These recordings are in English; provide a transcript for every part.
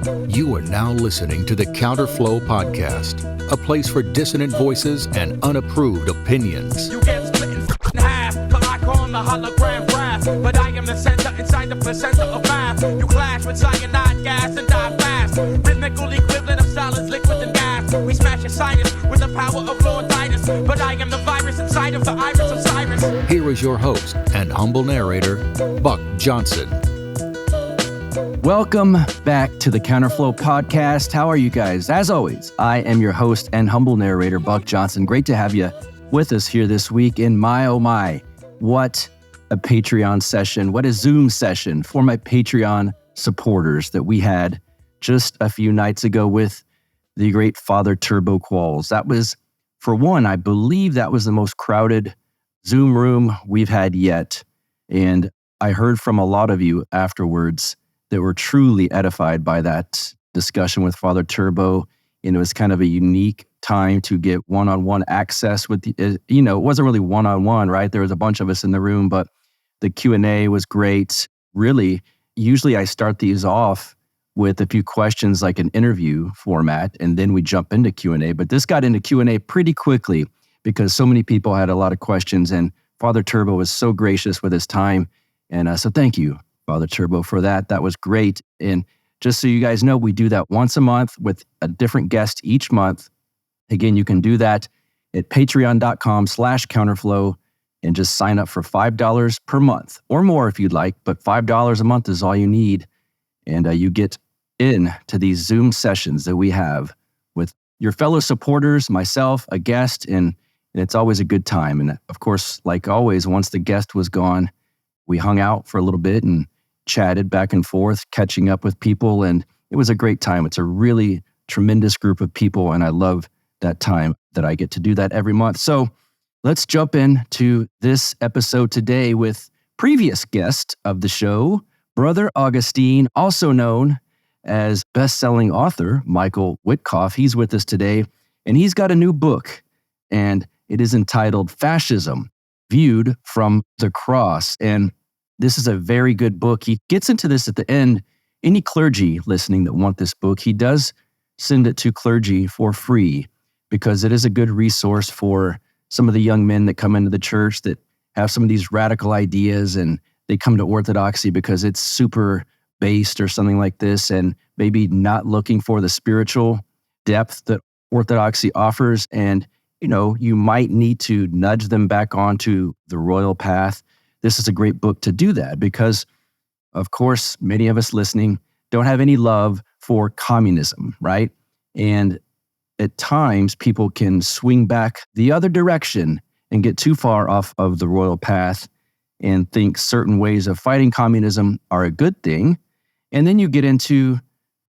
You are now listening to the Counterflow Podcast, a place for dissonant voices and unapproved opinions. You get split in half, but I call the hologram graph. But I am the center inside the placenta of math. You clash with cyanide gas and die fast. Rhythmical equivalent of solids, liquid, and gas. We smash your sinus with the power of Lord Titus. But I am the virus inside of the iris of Cyrus. Here is your host and humble narrator, Buck Johnson. Welcome back to the Counterflow Podcast. How are you guys? As always, I am your host and humble narrator, Buck Johnson. Great to have you with us here this week. And my, oh my, what a Patreon session. What a Zoom session for my Patreon supporters that we had just a few nights ago with the great Father Turbo Qualls. That was, for one, I believe that was the most crowded Zoom room we've had yet. And I heard from a lot of you afterwards that were truly edified by that discussion with Father Turbo. And it was kind of a unique time to get one-on-one access with it wasn't really one-on-one, right? There was a bunch of us in the room, but the Q&A was great. Really, usually I start these off with a few questions like an interview format, and then we jump into Q&A. But this got into Q&A pretty quickly because so many people had a lot of questions, and Father Turbo was so gracious with his time. And so thank you, Father Turbo, for that. That was great. And just so you guys know, we do that once a month with a different guest each month. Again, you can do that at patreon.com/counterflow and just sign up for $5 per month or more if you'd like, but $5 a month is all you need. And you get in to these Zoom sessions that we have with your fellow supporters, myself, a guest, and it's always a good time. And of course, like always, once the guest was gone, we hung out for a little bit and chatted back and forth, catching up with people, and it was a great time. It's a really tremendous group of people, and I love that time that I get to do that every month. So let's jump into this episode today with previous guest of the show, Brother Augustine, also known as best-selling author Michael Witcoff. He's with us today, and he's got a new book, and it is entitled Fascism Viewed from the Cross. And this is a very good book. He gets into this at the end. Any clergy listening that want this book, he does send it to clergy for free because it is a good resource for some of the young men that come into the church that have some of these radical ideas and they come to Orthodoxy because it's super based or something like this and maybe not looking for the spiritual depth that Orthodoxy offers. And, you might need to nudge them back onto the royal path. This is a great book to do that because, of course, many of us listening don't have any love for communism, right? And at times, people can swing back the other direction and get too far off of the royal path and think certain ways of fighting communism are a good thing. And then you get into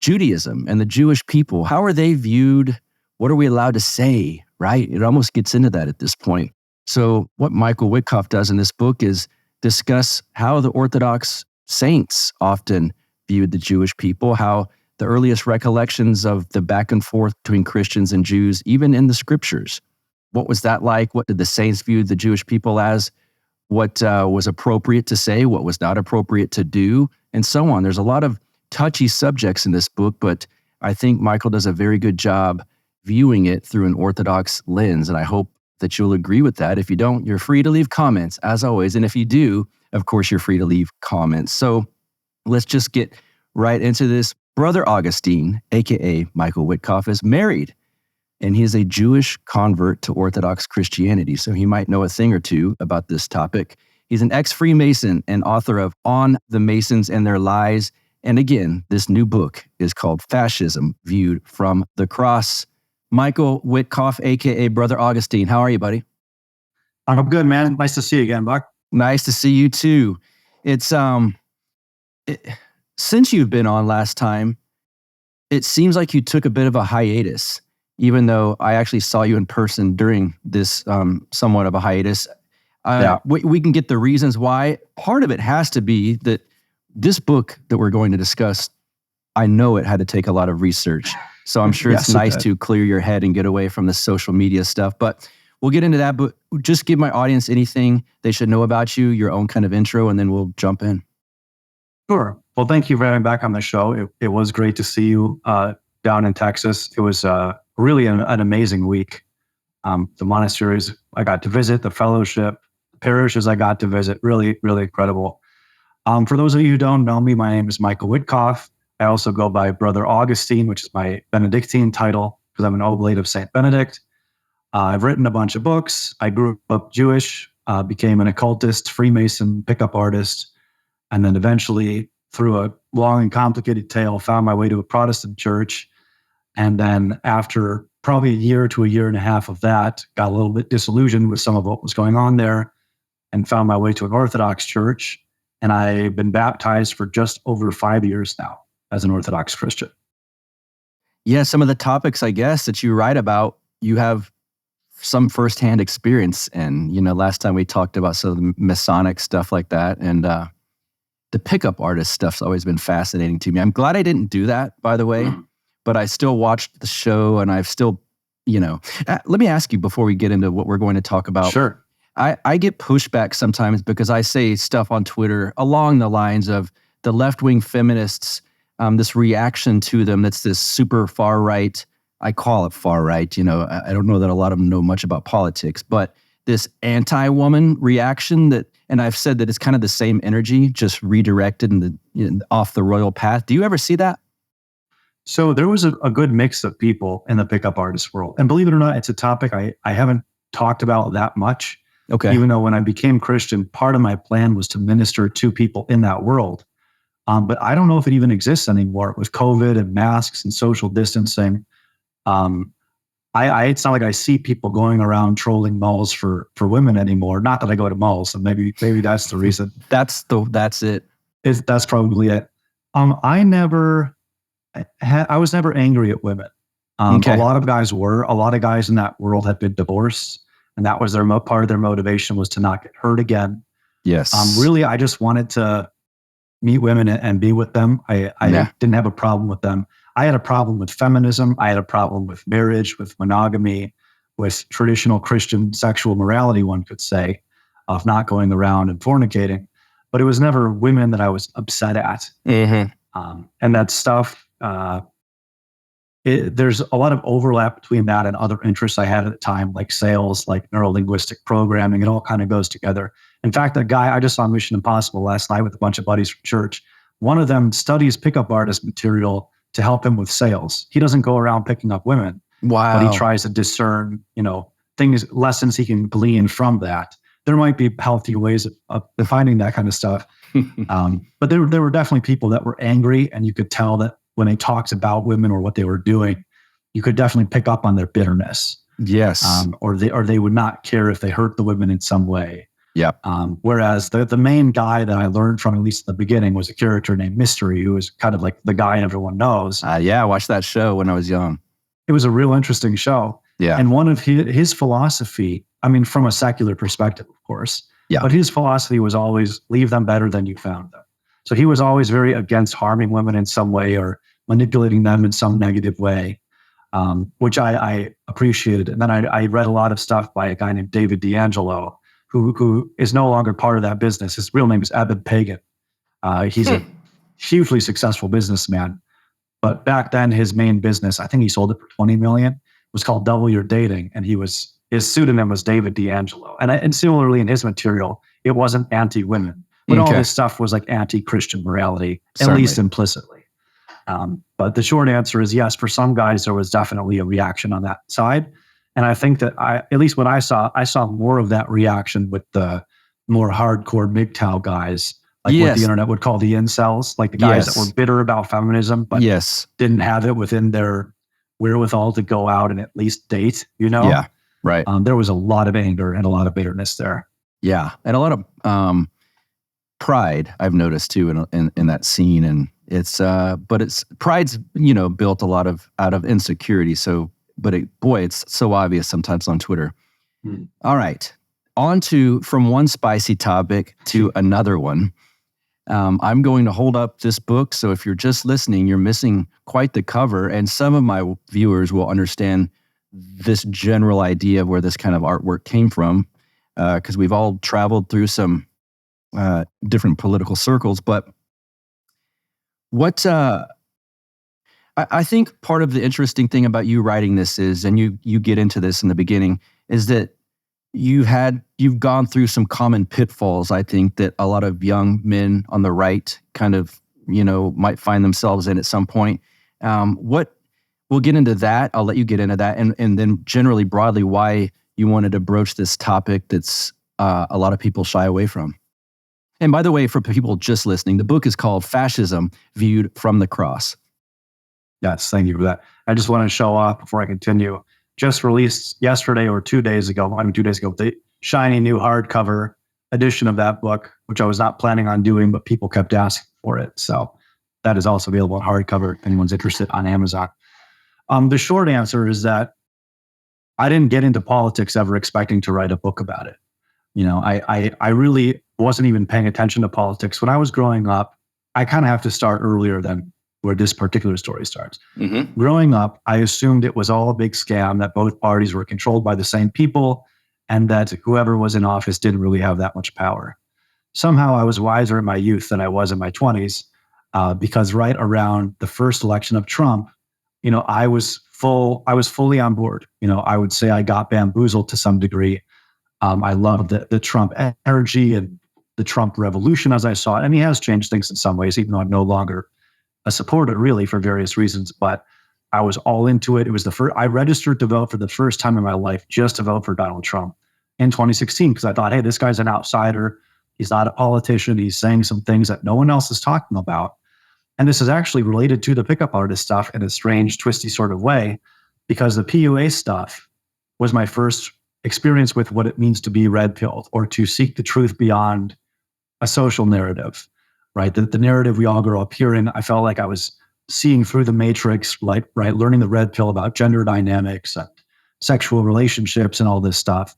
Judaism and the Jewish people. How are they viewed? What are we allowed to say, right? It almost gets into that at this point. So what Michael Witcoff does in this book is discuss how the Orthodox saints often viewed the Jewish people, how the earliest recollections of the back and forth between Christians and Jews, even in the scriptures. What was that like? What did the saints view the Jewish people as? What was appropriate to say? What was not appropriate to do? And so on. There's a lot of touchy subjects in this book, but I think Michael does a very good job viewing it through an Orthodox lens. And I hope that you'll agree with that. If you don't, you're free to leave comments, as always. And if you do, of course, you're free to leave comments. So let's just get right into this. Brother Augustine, a.k.a. Michael Witcoff, is married, and he is a Jewish convert to Orthodox Christianity, so he might know a thing or two about this topic. He's an ex-Freemason and author of On the Masons and Their Lies. And again, this new book is called Fascism Viewed from the Cross. Michael Witcoff, a.k.a. Brother Augustine. How are you, buddy? I'm good, man. Nice to see you again, Buck. Nice to see you too. It's since you've been on last time, it seems like you took a bit of a hiatus, even though I actually saw you in person during this somewhat of a hiatus. We can get the reasons why. Part of it has to be that this book that we're going to discuss, I know it had to take a lot of research. So I'm sure it's nice to clear your head and get away from the social media stuff. But we'll get into that. But just give my audience anything they should know about you, your own kind of intro, and then we'll jump in. Sure. Well, thank you for having me back on the show. It was great to see you down in Texas. It was really an amazing week. The monasteries I got to visit, the fellowship, parishes I got to visit, really, really incredible. For those of you who don't know me, my name is Michael Witcoff. I also go by Brother Augustine, which is my Benedictine title because I'm an oblate of St. Benedict. I've written a bunch of books. I grew up Jewish, became an occultist, Freemason, pickup artist, and then eventually, through a long and complicated tale, found my way to a Protestant church. And then after probably a year to a year and a half of that, got a little bit disillusioned with some of what was going on there and found my way to an Orthodox church. And I've been baptized for just over 5 years now as an Orthodox Christian. Yeah, some of the topics, I guess, that you write about, you have some firsthand experience in. Last time we talked about some of the Masonic stuff like that. And the pickup artist stuff's always been fascinating to me. I'm glad I didn't do that, by the way, but I still watched the show and I've still, let me ask you before we get into what we're going to talk about. Sure. I get pushback sometimes because I say stuff on Twitter along the lines of the left-wing feminists, this reaction to them that's this super far-right, I call it far-right, I don't know that a lot of them know much about politics, but this anti-woman reaction and I've said that it's kind of the same energy, just redirected off the royal path. Do you ever see that? So there was a good mix of people in the pickup artist world. And believe it or not, it's a topic I haven't talked about that much. Okay. Even though when I became Christian, part of my plan was to minister to people in that world. But I don't know if it even exists anymore with COVID and masks and social distancing. It's not like I see people going around trolling malls for women anymore. Not that I go to malls, so maybe that's the reason. That's it. That's probably it. I was never angry at women. Okay. A lot of guys were. A lot of guys in that world had been divorced, and that was part of their motivation was to not get hurt again. Yes. Really, I just wanted to meet women and be with them. I didn't have a problem with them. I had a problem with feminism. I had a problem with marriage, with monogamy, with traditional Christian sexual morality, one could say, of not going around and fornicating. But it was never women that I was upset at. Mm-hmm. And that stuff, there's a lot of overlap between that and other interests I had at the time, like sales, like neurolinguistic programming. It all kind of goes together. In fact, a guy I just saw Mission Impossible last night with a bunch of buddies from church. One of them studies pickup artist material to help him with sales. He doesn't go around picking up women. Wow. But he tries to discern, lessons he can glean from that. There might be healthy ways of defining that kind of stuff. But there were definitely people that were angry, and you could tell that when they talked about women or what they were doing, you could definitely pick up on their bitterness. Yes. Or they would not care if they hurt the women in some way. Yep. Whereas the main guy that I learned from, at least at the beginning, was a character named Mystery, who was kind of like the guy everyone knows. Yeah, I watched that show when I was young. It was a real interesting show. Yeah. And one of his philosophy, from a secular perspective, of course, but his philosophy was always leave them better than you found them. So he was always very against harming women in some way or manipulating them in some negative way, which I appreciated. And then I read a lot of stuff by a guy named David D'Angelo, who is no longer part of that business. His real name is Eben Pagan. He's a hugely successful businessman. But back then, his main business, I think he sold it for $20 million, was called Double Your Dating. And his pseudonym was David D'Angelo. And similarly in his material, it wasn't anti-women. But all this stuff was like anti-Christian morality, at least implicitly. But the short answer is yes, for some guys, there was definitely a reaction on that side. And I think that at least what I saw more of that reaction with the more hardcore MGTOW guys, like what the internet would call the incels, like the guys that were bitter about feminism, but didn't have it within their wherewithal to go out and at least date, Yeah, right. There was a lot of anger and a lot of bitterness there. Yeah, and a lot of pride I've noticed too in that scene, and it's pride's built a lot out of insecurity. So. But it's so obvious sometimes on Twitter. All right. On to from one spicy topic to another one. I'm going to hold up this book. So if you're just listening, you're missing quite the cover. And some of my viewers will understand this general idea of where this kind of artwork came from, because we've all traveled through some different political circles. But What I think part of the interesting thing about you writing this is, and you get into this in the beginning, is that you've gone through some common pitfalls, I think, that a lot of young men on the right kind of, might find themselves in at some point. We'll get into that. I'll let you get into that. And then generally, broadly, why you wanted to broach this topic that's a lot of people shy away from. And by the way, for people just listening, the book is called Fascism Viewed from the Cross. Yes, thank you for that. I just want to show off before I continue. Just released yesterday or 2 days ago, the shiny new hardcover edition of that book, which I was not planning on doing, but people kept asking for it. So that is also available in hardcover if anyone's interested on Amazon. The short answer is that I didn't get into politics ever expecting to write a book about it. I really wasn't even paying attention to politics. When I was growing up, I kind of have to start earlier than where this particular story starts. Mm-hmm. Growing up, I assumed it was all a big scam, that both parties were controlled by the same people, and that whoever was in office didn't really have that much power. Somehow I was wiser in my youth than I was in my 20s, because right around the first election of Trump, I was fully on board. I would say I got bamboozled to some degree. I loved the Trump energy and the Trump revolution as I saw it. And he has changed things in some ways, even though I'm no longer a supporter, really, for various reasons. But I was all into it. It was I registered to vote for the first time in my life, just to vote for Donald Trump in 2016, because I thought, hey, this guy's an outsider. He's not a politician. He's saying some things that no one else is talking about. And this is actually related to the pickup artist stuff in a strange, twisty sort of way, because the PUA stuff was my first experience with what it means to be red-pilled, or to seek the truth beyond a social narrative, right? The narrative we all grow up hearing. I felt like I was seeing through the matrix, right? Learning the red pill about gender dynamics and sexual relationships and all this stuff.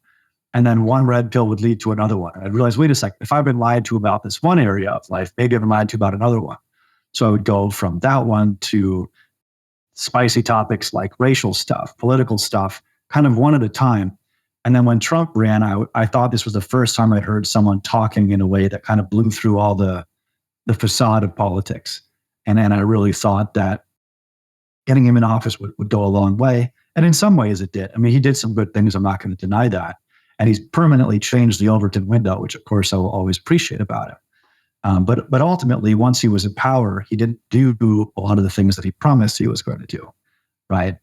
And then one red pill would lead to another one. And I'd realize, wait a second, if I've been lied to about this one area of life, maybe I've been lied to about another one. So I would go from that one to spicy topics like racial stuff, political stuff, kind of one at a time. And then when Trump ran, I thought this was the first time I'd heard someone talking in a way that kind of blew through all the facade of politics. And I really thought that getting him in office would go a long way. And in some ways it did. I mean, he did some good things. I'm not going to deny that. And he's permanently changed the Overton window, which of course I will always appreciate about him. But ultimately, once he was in power, he didn't do a lot of the things that he promised he was going to do, right?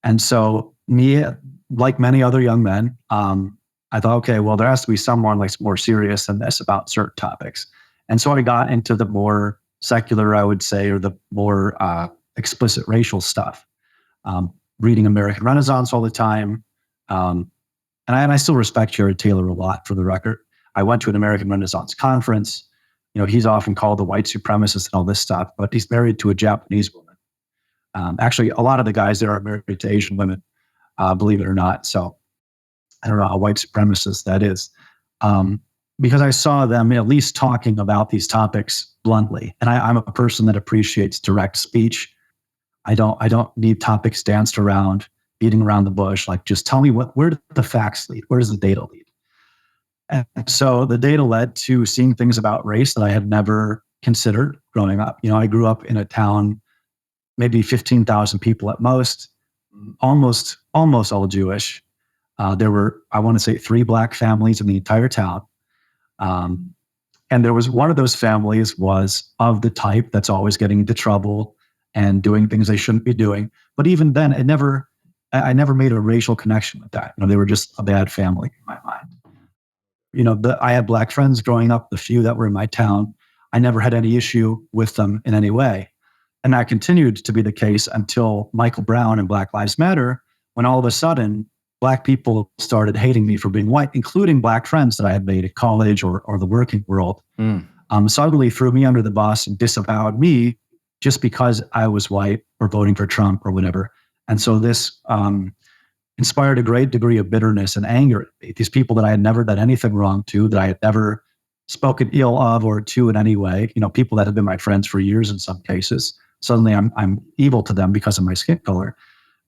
And so me, like many other young men, I thought, okay, well, there has to be someone like more serious than this about certain topics. And so I got into the more secular, I would say, or the more explicit racial stuff, reading American Renaissance all the time. And I still respect Jared Taylor a lot, for the record. I went to an American Renaissance conference. He's often called the white supremacist and all this stuff, but he's married to a Japanese woman. Actually, a lot of the guys there are married to Asian women, believe it or not. So I don't know how white supremacist that is. Because I saw them at least talking about these topics bluntly. And I'm a person that appreciates direct speech. I don't need topics danced around, beating around the bush. Like, just tell me where do the facts lead? Where does the data lead? And so the data led to seeing things about race that I had never considered growing up. I grew up in a town, maybe 15,000 people at most, almost all Jewish. There were, I want to say, 3 black families in the entire town. And there was one of those families was of the type that's always getting into trouble and doing things they shouldn't be doing. But even then, I never made a racial connection with that. They were just a bad family in my mind. I had black friends growing up, the few that were in my town. I never had any issue with them in any way. And that continued to be the case until Michael Brown and Black Lives Matter, when all of a sudden, Black people started hating me for being white, including Black friends that I had made at college or the working world. Suddenly threw me under the bus and disavowed me just because I was white or voting for Trump or whatever. And so this inspired a great degree of bitterness and anger at me. These people that I had never done anything wrong to, that I had never spoken ill of or to in any way, people that had been my friends for years in some cases. Suddenly I'm evil to them because of my skin color.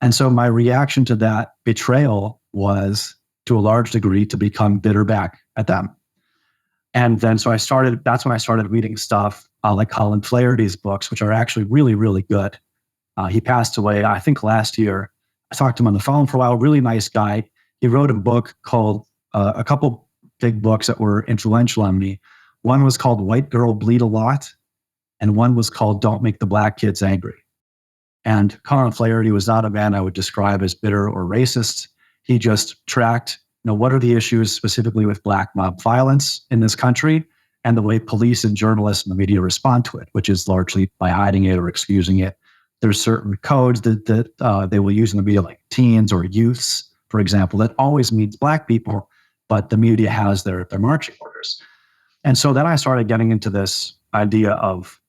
And so my reaction to that betrayal was, to a large degree, to become bitter back at them. And then that's when I started reading stuff like Colin Flaherty's books, which are actually really, really good. He passed away, I think, last year. I talked to him on the phone for a while. Really nice guy. He wrote a book called, a couple big books that were influential on me. One was called White Girl Bleed a Lot, and one was called Don't Make the Black Kids Angry. And Colin Flaherty was not a man I would describe as bitter or racist. He just tracked, what are the issues specifically with Black mob violence in this country and the way police and journalists and the media respond to it, which is largely by hiding it or excusing it. There's certain codes that they will use in the media, like teens or youths, for example, that always means Black people, but the media has their marching orders. And so then I started getting into this idea of,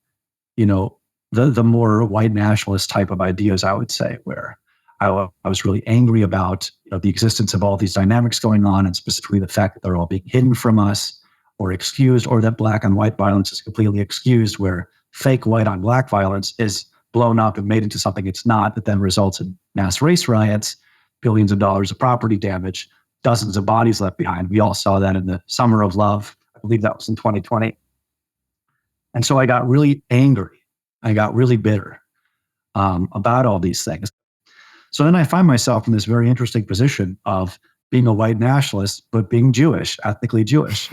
the more white nationalist type of ideas, I would say, where I was really angry about the existence of all these dynamics going on, and specifically the fact that they're all being hidden from us or excused, or that Black on white violence is completely excused, where fake white on Black violence is blown up and made into something it's not, that then results in mass race riots, billions of dollars of property damage, dozens of bodies left behind. We all saw that in the Summer of Love. I believe that was in 2020. And so I got really angry. I got really bitter about all these things. So then I find myself in this very interesting position of being a white nationalist, but being Jewish, ethnically Jewish,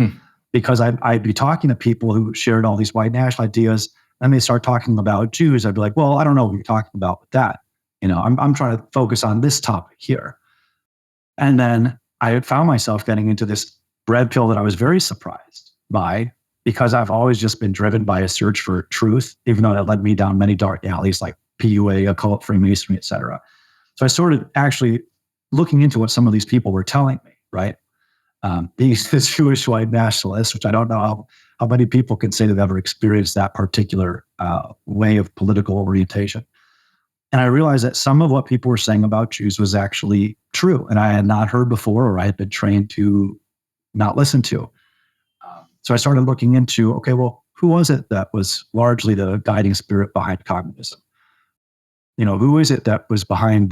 because I'd be talking to people who shared all these white national ideas, and they start talking about Jews. I'd be like, well, I don't know what you're talking about with that. I'm trying to focus on this topic here. And then I found myself getting into this red pill that I was very surprised by, because I've always just been driven by a search for truth, even though that led me down many dark alleys like PUA, occult, Freemasonry, et cetera. So I started actually looking into what some of these people were telling me, right? Being this Jewish white nationalist, which I don't know how many people can say they've ever experienced that particular way of political orientation. And I realized that some of what people were saying about Jews was actually true, and I had not heard before, or I had been trained to not listen to. So I started looking into, okay, well, who was it that was largely the guiding spirit behind communism? Who is it that was behind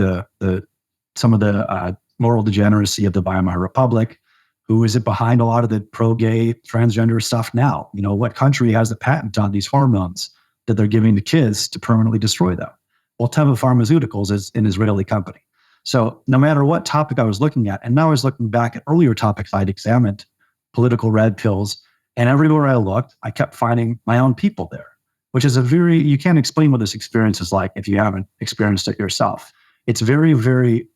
some of the moral degeneracy of the Weimar Republic? Who is it behind a lot of the pro-gay, transgender stuff now? What country has the patent on these hormones that they're giving to kids to permanently destroy them? Well, Teva Pharmaceuticals is an Israeli company. So no matter what topic I was looking at, and now I was looking back at earlier topics I'd examined, political red pills, and everywhere I looked, I kept finding my own people there, which is you can't explain what this experience is like if you haven't experienced it yourself. It's very, very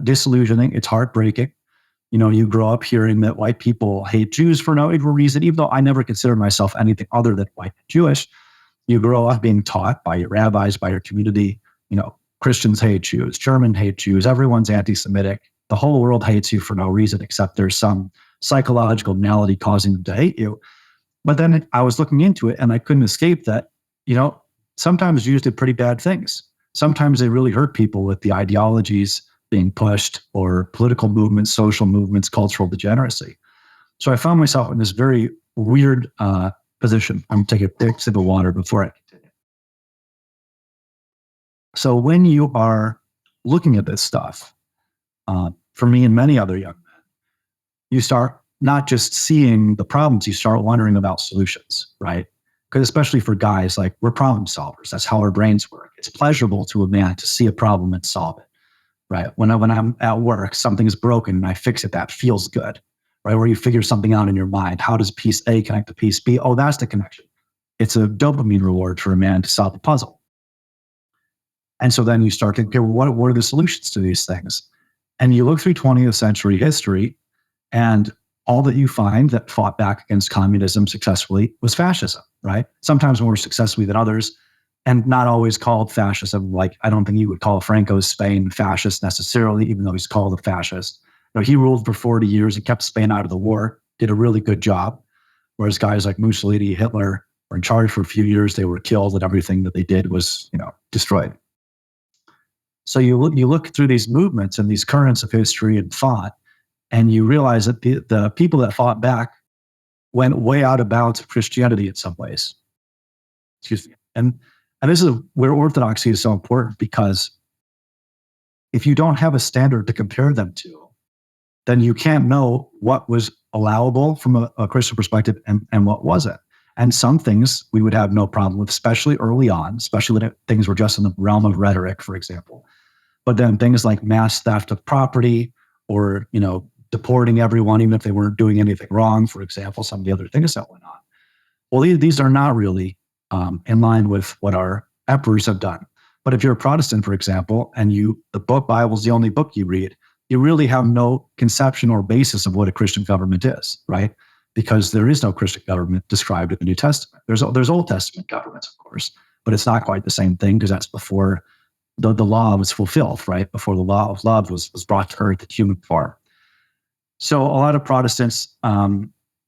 disillusioning. It's heartbreaking. You grow up hearing that white people hate Jews for no reason, even though I never considered myself anything other than white and Jewish. You grow up being taught by your rabbis, by your community, Christians hate Jews, Germans hate Jews, everyone's anti-Semitic. The whole world hates you for no reason except there's some psychological malady causing them to hate you. But then I was looking into it and I couldn't escape that, sometimes Jews did pretty bad things. Sometimes they really hurt people with the ideologies being pushed, or political movements, social movements, cultural degeneracy. So I found myself in this very weird position. I'm going to take a big sip of water before I continue. So when you are looking at this stuff, for me and many other young men, you start not just seeing the problems, you start wondering about solutions, right? Because especially for guys, like, we're problem solvers. That's how our brains work. It's pleasurable to a man to see a problem and solve it, right? When I'm at work, something is broken and I fix it, that feels good, right? Where you figure something out in your mind. How does piece A connect to piece B? Oh, that's the connection. It's a dopamine reward for a man to solve a puzzle. And so then you start thinking, okay, well, what are the solutions to these things? And you look through 20th century history, and all that you find that fought back against communism successfully was fascism, right? Sometimes more successfully than others, and not always called fascism. Like, I don't think you would call Franco's Spain fascist necessarily, even though he's called a fascist. He ruled for 40 years and kept Spain out of the war, did a really good job. Whereas guys like Mussolini, Hitler were in charge for a few years, they were killed, and everything that they did was, destroyed. So you look through these movements and these currents of history and thought, and you realize that the people that fought back went way out of bounds of Christianity in some ways. Excuse me. And this is where orthodoxy is so important, because if you don't have a standard to compare them to, then you can't know what was allowable from a Christian perspective and what wasn't. And some things we would have no problem with, especially early on, especially when things were just in the realm of rhetoric, for example. But then things like mass theft of property or, deporting everyone, even if they weren't doing anything wrong, for example, some of the other things that went on. Well, these are not really in line with what our emperors have done. But if you're a Protestant, for example, and the Bible is the only book you read, you really have no conception or basis of what a Christian government is, right? Because there is no Christian government described in the New Testament. There's Old Testament governments, of course, but it's not quite the same thing because that's before the law was fulfilled, right? Before the law of love was brought to earth in human form. So a lot of Protestants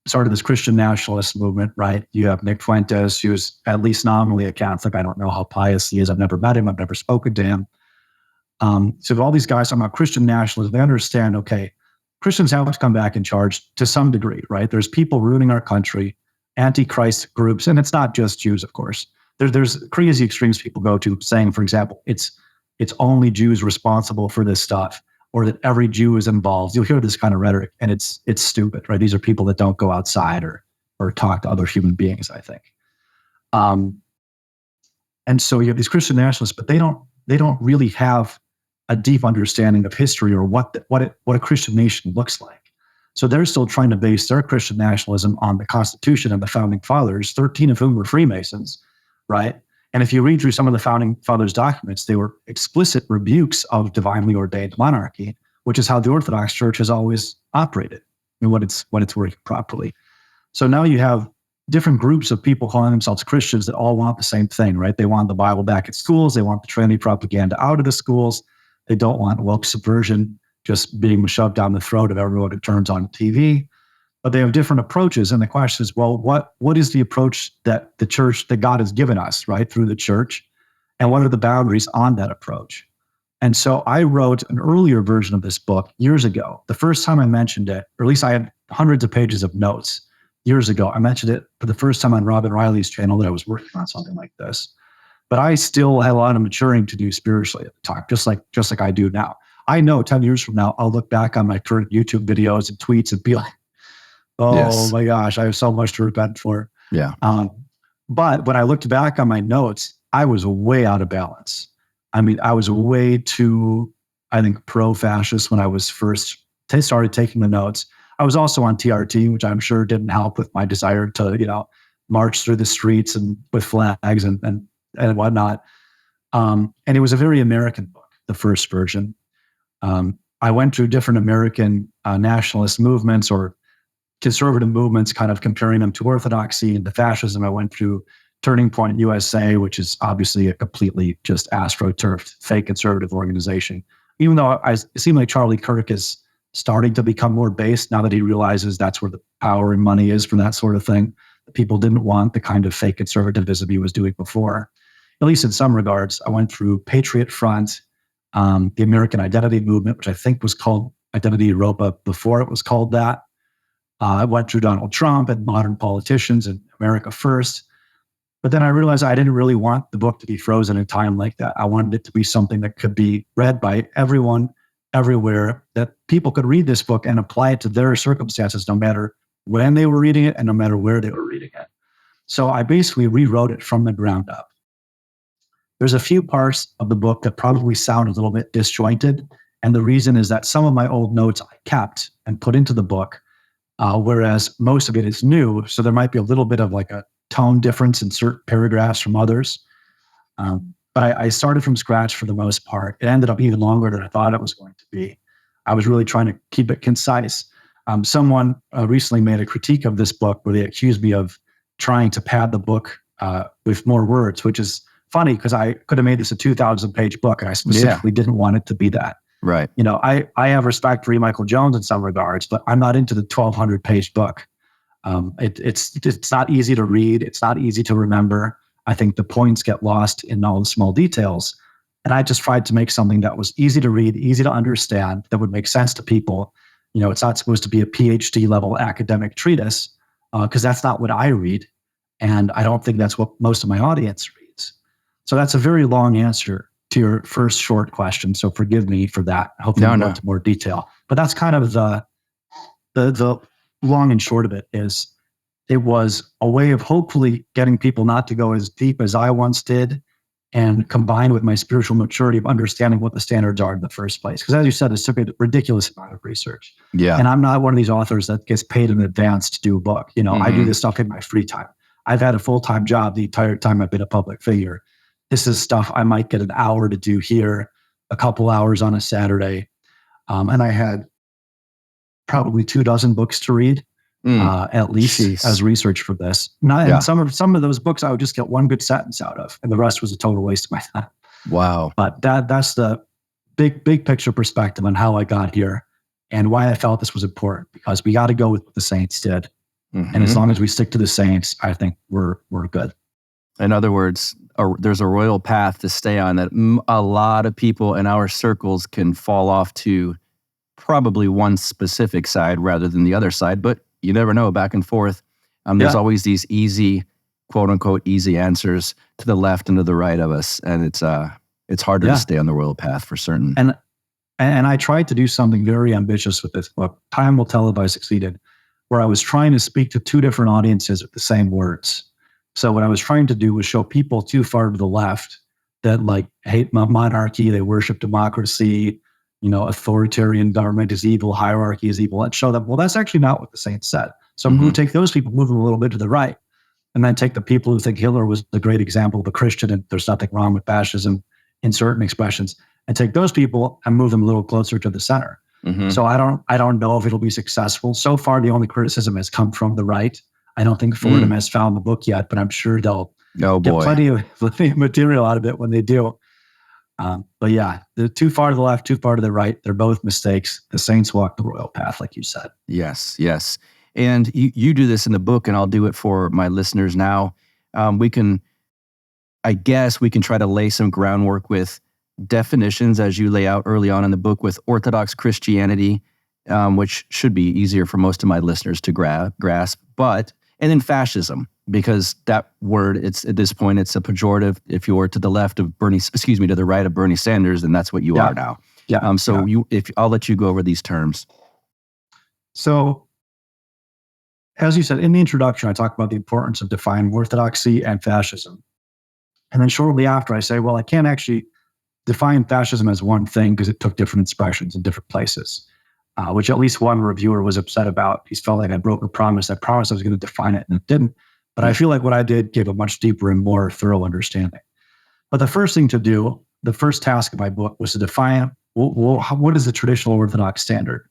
started this Christian nationalist movement, right? You have Nick Fuentes, who's at least nominally a Catholic. I don't know how pious he is. I've never met him. I've never spoken to him. So all these guys talking about Christian nationalism, they understand, okay, Christians have to come back in charge to some degree, right? There's people ruining our country, anti-Christ groups, and it's not just Jews, of course. There's crazy extremes people go to saying, for example, it's only Jews responsible for this stuff, or that every Jew is involved. You'll hear this kind of rhetoric, and it's stupid, right? These are people that don't go outside or talk to other human beings, I think. And so you have these Christian nationalists, but they don't really have a deep understanding of history or what a Christian nation looks like. So they're still trying to base their Christian nationalism on the Constitution and the Founding Fathers, 13 of whom were Freemasons, right? And if you read through some of the Founding Fathers' documents, they were explicit rebukes of divinely ordained monarchy, which is how the Orthodox Church has always operated and when it's working properly. So now you have different groups of people calling themselves Christians that all want the same thing, right? They want the Bible back at schools. They want the Trinity propaganda out of the schools. They don't want woke subversion just being shoved down the throat of everyone who turns on TV. But they have different approaches. And the question is, well, what is the approach that the church, that God has given us, right, through the church? And what are the boundaries on that approach? And so I wrote an earlier version of this book years ago. The first time I mentioned it, or at least I had hundreds of pages of notes years ago. I mentioned it for the first time on Robin Riley's channel that I was working on something like this. But I still had a lot of maturing to do spiritually at the time, just like I do now. I know 10 years from now, I'll look back on my current YouTube videos and tweets and be like, oh my gosh, I have so much to repent for. Yeah. But when I looked back on my notes, I was way out of balance. I mean, I was way too, I think, pro-fascist when I was first started taking the notes. I was also on TRT, which I'm sure didn't help with my desire to, march through the streets and with flags and whatnot. And it was a very American book, the first version. I went through different American nationalist movements or conservative movements, kind of comparing them to orthodoxy and to fascism. I went through Turning Point USA, which is obviously a completely just astroturfed, fake conservative organization. Even though it seemed like Charlie Kirk is starting to become more based now that he realizes that's where the power and money is for that sort of thing. People didn't want the kind of fake conservatism he was doing before. At least in some regards. I went through Patriot Front, the American Identity Movement, which I think was called Identity Europa before it was called that. I went through Donald Trump and modern politicians and America First. But then I realized I didn't really want the book to be frozen in time like that. I wanted it to be something that could be read by everyone, everywhere, that people could read this book and apply it to their circumstances, no matter when they were reading it and no matter where they were reading it. So I basically rewrote it from the ground up. There's a few parts of the book that probably sound a little bit disjointed. And the reason is that some of my old notes I kept and put into the book, whereas most of it is new. So there might be a little bit of like a tone difference in certain paragraphs from others. But I started from scratch for the most part. It ended up even longer than I thought it was going to be. I was really trying to keep it concise. Someone recently made a critique of this book where they accused me of trying to pad the book with more words, which is funny because I could have made this a 2,000-page book, and I specifically didn't want it to be that. Right. I have respect for E. Michael Jones in some regards, but I'm not into the 1,200-page book. It's not easy to read. It's not easy to remember. I think the points get lost in all the small details. And I just tried to make something that was easy to read, easy to understand, that would make sense to people. It's not supposed to be a PhD level academic treatise because that's not what I read. And I don't think that's what most of my audience reads. So that's a very long answer to your first short question. So forgive me for that. Hopefully we'll go into more detail. But that's kind of the long and short of it is it was a way of hopefully getting people not to go as deep as I once did, and combined with my spiritual maturity of understanding what the standards are in the first place. Because as you said, it took a ridiculous amount of research. Yeah. And I'm not one of these authors that gets paid in advance to do a book. I do this stuff in my free time. I've had a full-time job the entire time I've been a public figure. This is stuff I might get an hour to do here, a couple hours on a Saturday. And I had probably 24 books to read, at least as research for this. And some of those books I would just get one good sentence out of, and the rest was a total waste of my time. Wow. But that's the big picture perspective on how I got here and why I felt this was important, because we got to go with what the saints did. And as long as we stick to the saints, I think we're good. In other words, there's a royal path to stay on that a lot of people in our circles can fall off to probably one specific side rather than the other side, but you never know, back and forth. There's always these easy, quote unquote, easy answers to the left and to the right of us. And it's harder to stay on the royal path for certain. And I tried to do something very ambitious with this book. Time will tell if I succeeded, where I was trying to speak to two different audiences with the same words. So what I was trying to do was show people too far to the left that hate monarchy, they worship democracy, authoritarian government is evil, hierarchy is evil, and show them, well, that's actually not what the saints said. So take those people, move them a little bit to the right, and then take the people who think Hitler was a great example of a Christian and there's nothing wrong with fascism in certain expressions, and take those people and move them a little closer to the center. So I don't know if it'll be successful. So far, the only criticism has come from the right. I don't think Fordham has found the book yet, but I'm sure they'll get plenty of material out of it when they do. But yeah, they're too far to the left, too far to the right. They're both mistakes. The saints walk the royal path, like you said. Yes. And you do this in the book, and I'll do it for my listeners now. We can try to lay some groundwork with definitions, as you lay out early on in the book, with Orthodox Christianity, which should be easier for most of my listeners to grasp. And then fascism, because that word, it's at this point, it's a pejorative. If you're to the left of to the right of Bernie Sanders, then that's what you are now. I'll let you go over these terms. So, as you said in the introduction, I talk about the importance of defining orthodoxy and fascism. And then shortly after, I say, well, I can't actually define fascism as one thing because it took different expressions in different places, which at least one reviewer was upset about. He felt like I broke a promise. I promised I was going to define it, and it didn't. But I feel like what I did gave a much deeper and more thorough understanding. But the first thing to do, the first task of my book, was to define what is the traditional Orthodox standard.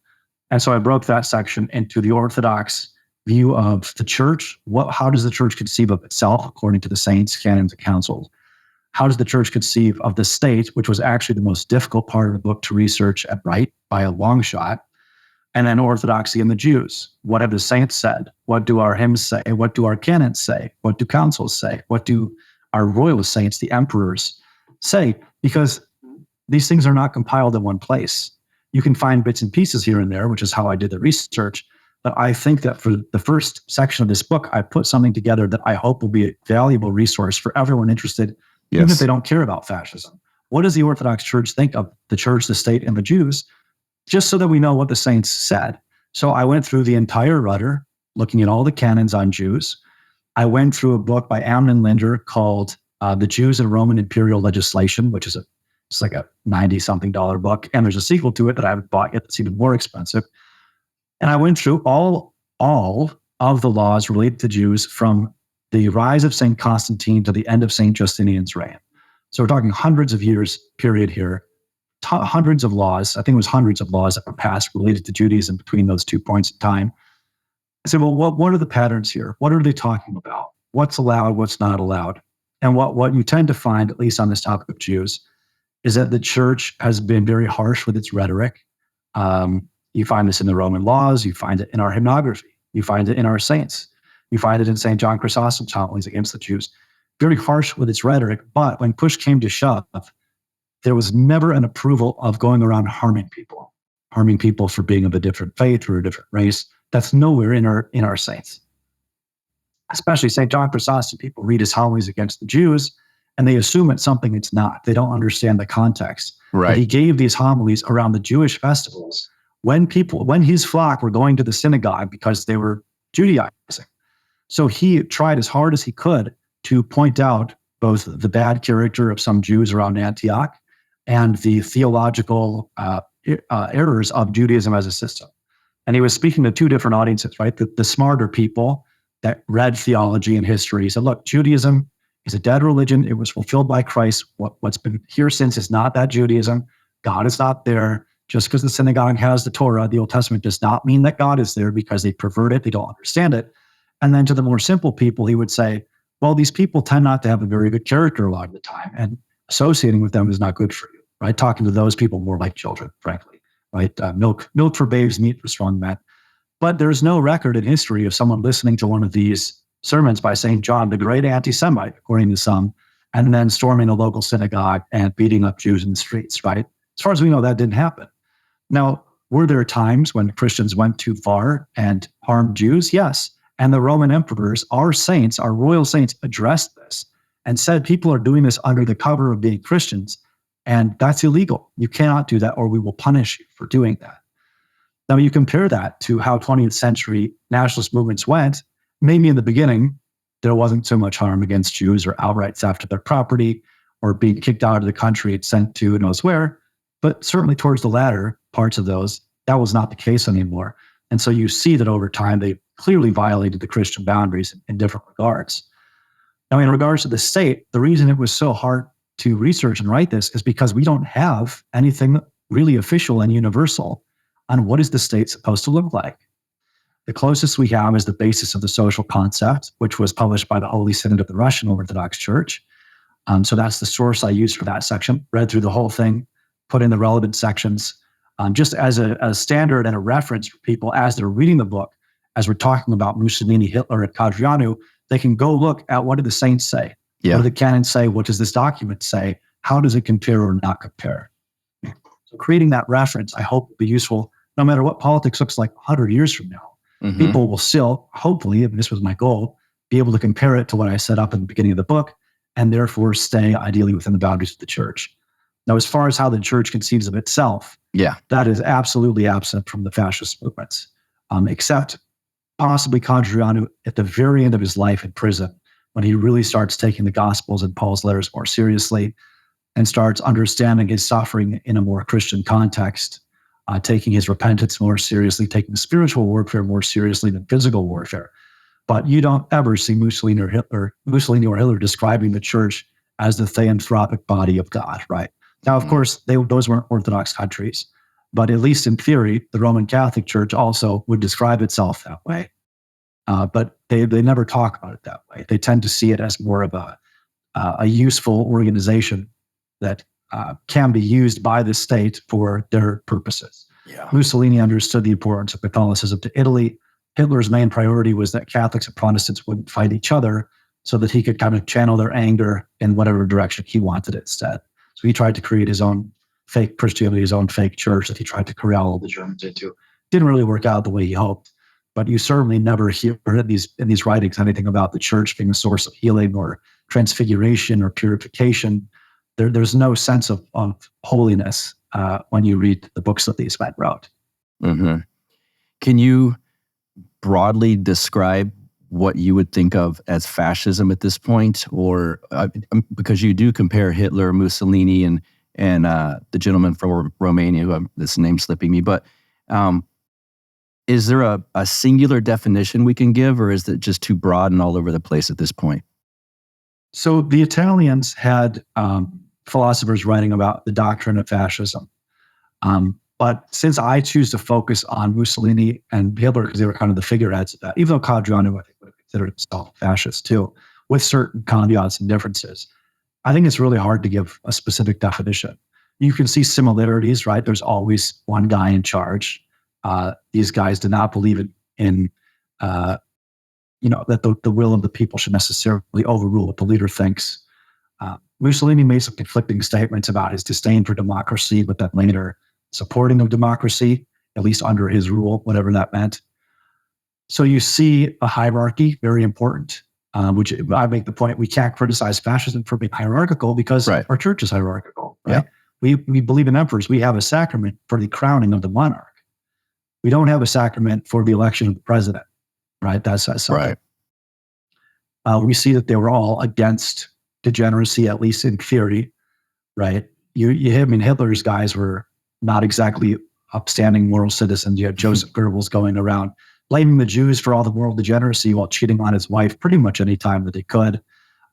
And so I broke that section into the Orthodox view of the church. How does the church conceive of itself according to the saints, canons, and councils? How does the church conceive of the state, which was actually the most difficult part of the book to research and write by a long shot? And then orthodoxy and the Jews. What have the saints said? What do our hymns say? What do our canons say? What do councils say? What do our royal saints, the emperors, say? Because these things are not compiled in one place. You can find bits and pieces here and there, which is how I did the research. But I think that for the first section of this book, I put something together that I hope will be a valuable resource for everyone interested, even if they don't care about fascism. What does the Orthodox Church think of the church, the state, and the Jews? Just so that we know what the saints said. So I went through the entire rudder, looking at all the canons on Jews. I went through a book by Amnon Linder called The Jews and Roman Imperial Legislation, which is it's like a $90-something book. And there's a sequel to it that I haven't bought yet that's even more expensive. And I went through all of the laws related to Jews from the rise of St. Constantine to the end of St. Justinian's reign. So we're talking hundreds of years period here, hundreds of laws. I think it was hundreds of laws that were passed related to Judaism between those 2 points in time. I said, well, what are the patterns here? What are they talking about? What's allowed, what's not allowed? And what you tend to find, at least on this topic of Jews, is that the church has been very harsh with its rhetoric. You find this in the Roman laws. You find it in our hymnography. You find it in our saints. You find it in St. John Chrysostom's homilies against the Jews. Very harsh with its rhetoric, but when push came to shove, there was never an approval of going around harming people for being of a different faith or a different race. That's nowhere in our saints. Especially St. John Chrysostom, people read his homilies against the Jews, and they assume it's something it's not. They don't understand the context. Right. But he gave these homilies around the Jewish festivals when his flock were going to the synagogue because they were Judaizing. So he tried as hard as he could to point out both the bad character of some Jews around Antioch and the theological errors of Judaism as a system. And he was speaking to two different audiences, right? The smarter people that read theology and history. He said, look, Judaism is a dead religion. It was fulfilled by Christ. What's been here since is not that Judaism. God is not there. Just because the synagogue has the Torah, the Old Testament, does not mean that God is there, because they pervert it. They don't understand it. And then to the more simple people, he would say, well, these people tend not to have a very good character a lot of the time, and associating with them is not good for you, right? Talking to those people more like children, frankly, right? Milk for babes, meat for strong men. But there's no record in history of someone listening to one of these sermons by St. John, the great anti-Semite, according to some, and then storming a local synagogue and beating up Jews in the streets, right? As far as we know, that didn't happen. Now, were there times when Christians went too far and harmed Jews? Yes. And the Roman emperors, our saints, our royal saints, addressed this and said people are doing this under the cover of being Christians, and that's illegal. You cannot do that, or we will punish you for doing that. Now, you compare that to how 20th century nationalist movements went. Maybe in the beginning, there wasn't so much harm against Jews or outright theft of their property or being kicked out of the country and sent to who knows where. But certainly towards the latter parts of those, that was not the case anymore. And so you see that over time, they clearly violated the Christian boundaries in different regards. Now, in regards to the state, the reason it was so hard to research and write this is because we don't have anything really official and universal on what is the state supposed to look like. The closest we have is the Basis of the Social Concept, which was published by the Holy Synod of the Russian Orthodox Church. So that's the source I used for that section. Read through the whole thing, put in the relevant sections, just as a standard and a reference for people as they're reading the book. As we're talking about Mussolini, Hitler, and Codrianu, they can go look at what do the saints say? Yeah. What do the canons say? What does this document say? How does it compare or not compare? So creating that reference, I hope, will be useful no matter what politics looks like 100 years from now. Mm-hmm. People will still, hopefully, if this was my goal, be able to compare it to what I set up in the beginning of the book, and therefore stay ideally within the boundaries of the church. Now, as far as how the church conceives of itself, that is absolutely absent from the fascist movements, except possibly Codrianu at the very end of his life in prison, when he really starts taking the Gospels and Paul's letters more seriously and starts understanding his suffering in a more Christian context, taking his repentance more seriously, taking spiritual warfare more seriously than physical warfare. But you don't ever see Mussolini or Hitler describing the church as the theanthropic body of God, right? Now, of course, those weren't Orthodox countries, but at least in theory, the Roman Catholic Church also would describe itself that way. But they never talk about it that way. They tend to see it as more of a useful organization that can be used by the state for their purposes. Yeah. Mussolini understood the importance of Catholicism to Italy. Hitler's main priority was that Catholics and Protestants wouldn't fight each other so that he could kind of channel their anger in whatever direction he wanted instead. So he tried to create his own fake Christianity, his own fake church that he tried to corral all the Germans into. Didn't really work out the way he hoped. But you certainly never hear in these writings anything about the church being a source of healing or transfiguration or purification. There's no sense of holiness when you read the books that these men wrote. Mm-hmm. Can you broadly describe what you would think of as fascism at this point? Or because you do compare Hitler, Mussolini, and the gentleman from Romania, who this name's slipping me, but is there a singular definition we can give, or is it just too broad and all over the place at this point? So the Italians had philosophers writing about the doctrine of fascism. But since I choose to focus on Mussolini and Hitler, because they were kind of the figureheads of that, even though Codrianu, I think, would have considered himself fascist too, with certain caveats and differences, I think it's really hard to give a specific definition. You can see similarities, right? There's always one guy in charge. These guys do not believe in that the will of the people should necessarily overrule what the leader thinks. Mussolini made some conflicting statements about his disdain for democracy, but then later supporting of democracy, at least under his rule, whatever that meant. So you see a hierarchy, very important, which I make the point, we can't criticize fascism for being hierarchical because our church is hierarchical, right? Yeah. We believe in emperors. We have a sacrament for the crowning of the monarch. We don't have a sacrament for the election of the president, right? That's something. Right. we see that they were all against degeneracy, at least in theory, right? Hitler's guys were not exactly upstanding moral citizens. You had Joseph Goebbels going around blaming the Jews for all the moral degeneracy while cheating on his wife pretty much any time that they could.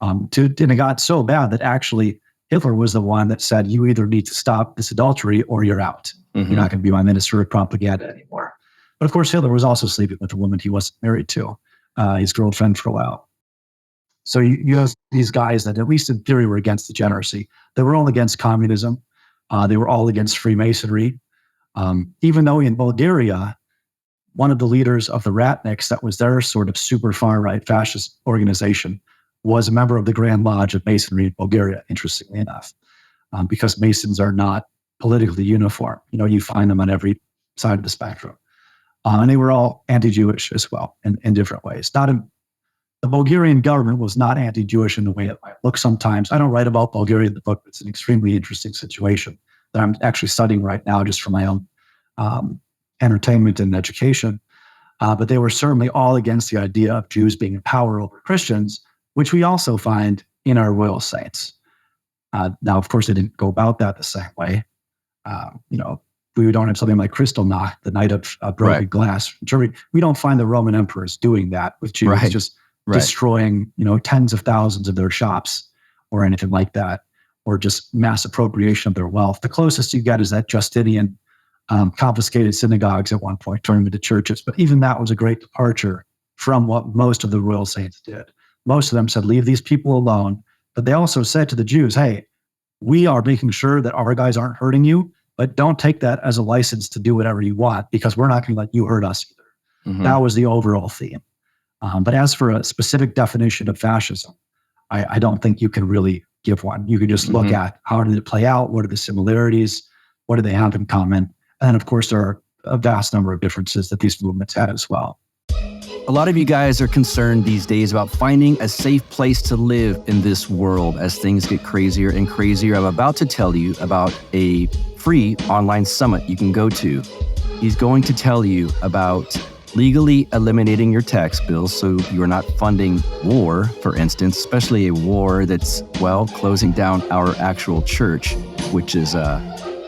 And it got so bad that actually Hitler was the one that said, you either need to stop this adultery or you're out. You're not going to be my minister of propaganda anymore. But of course, Hitler was also sleeping with a woman he wasn't married to, his girlfriend for a while. So you have these guys that, at least in theory, were against degeneracy. They were all against communism. They were all against Freemasonry. Even though in Bulgaria, one of the leaders of the Ratniks, that was their sort of super far-right fascist organization, was a member of the Grand Lodge of Masonry in Bulgaria, interestingly enough, because Masons are not politically uniform. You find them on every side of the spectrum. And they were all anti-Jewish as well in different ways. The Bulgarian government was not anti-Jewish in the way it might look sometimes. I don't write about Bulgaria in the book, but it's an extremely interesting situation that I'm actually studying right now just for my own entertainment and education. But they were certainly all against the idea of Jews being in power over Christians, which we also find in our royal saints. Now, of course, they didn't go about that the same way. We don't have something like Kristallnacht, the night of broken glass. We don't find the Roman emperors doing that with Jews, just destroying, tens of thousands of their shops or anything like that, or just mass appropriation of their wealth. The closest you get is that Justinian confiscated synagogues at one point, turned them into churches. But even that was a great departure from what most of the royal saints did. Most of them said, leave these people alone. But they also said to the Jews, hey, we are making sure that our guys aren't hurting you, but don't take that as a license to do whatever you want, because we're not going to let you hurt us either. That was the overall theme. But as for a specific definition of fascism, I don't think you can really give one. You can just look at how did it play out, what are the similarities, what do they have in common? And of course, there are a vast number of differences that these movements had as well. A lot of you guys are concerned these days about finding a safe place to live in this world as things get crazier and crazier. I'm about to tell you about a free online summit you can go to. He's going to tell you about legally eliminating your tax bills so you're not funding war, for instance, especially a war that's, closing down our actual church, which is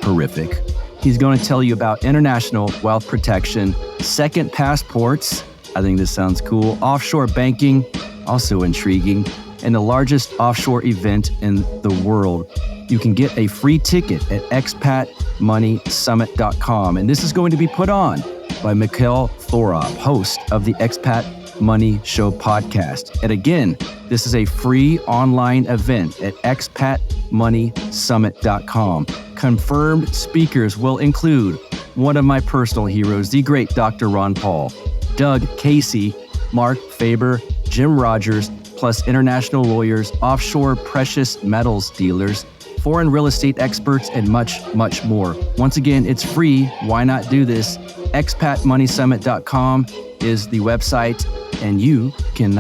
horrific. He's going to tell you about international wealth protection, second passports. I think this sounds cool. Offshore banking, also intriguing. And the largest offshore event in the world. You can get a free ticket at expatmoneysummit.com. And this is going to be put on by Mikhail Thorov, host of the Expat Money Show podcast. And again, this is a free online event at expatmoneysummit.com. Confirmed speakers will include one of my personal heroes, the great Dr. Ron Paul, Doug Casey, Mark Faber, Jim Rogers, plus international lawyers, offshore precious metals dealers, foreign real estate experts, and much, much more. Once again, it's free. Why not do this? expatmoneysummit.com is the website, and you can,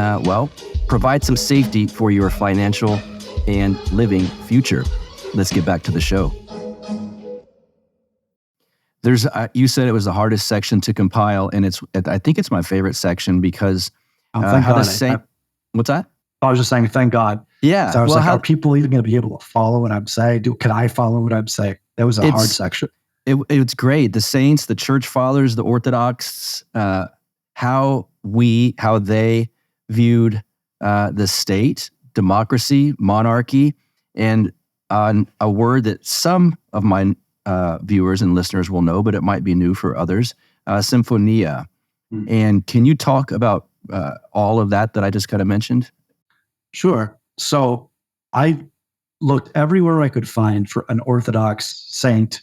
provide some safety for your financial and living future. Let's get back to the show. You said it was the hardest section to compile, and I think it's my favorite section because what's that? I was just saying, thank God. Yeah. So I was are people even going to be able to follow what I'm saying? Can I follow what I'm saying? That was a hard section. It's great. The saints, the church fathers, the Orthodox, how they viewed the state, democracy, monarchy, and a word that some of my viewers and listeners will know, but it might be new for others, symphonia. Mm-hmm. And can you talk about all of that I just kind of mentioned? Sure. So I looked everywhere I could find for an Orthodox saint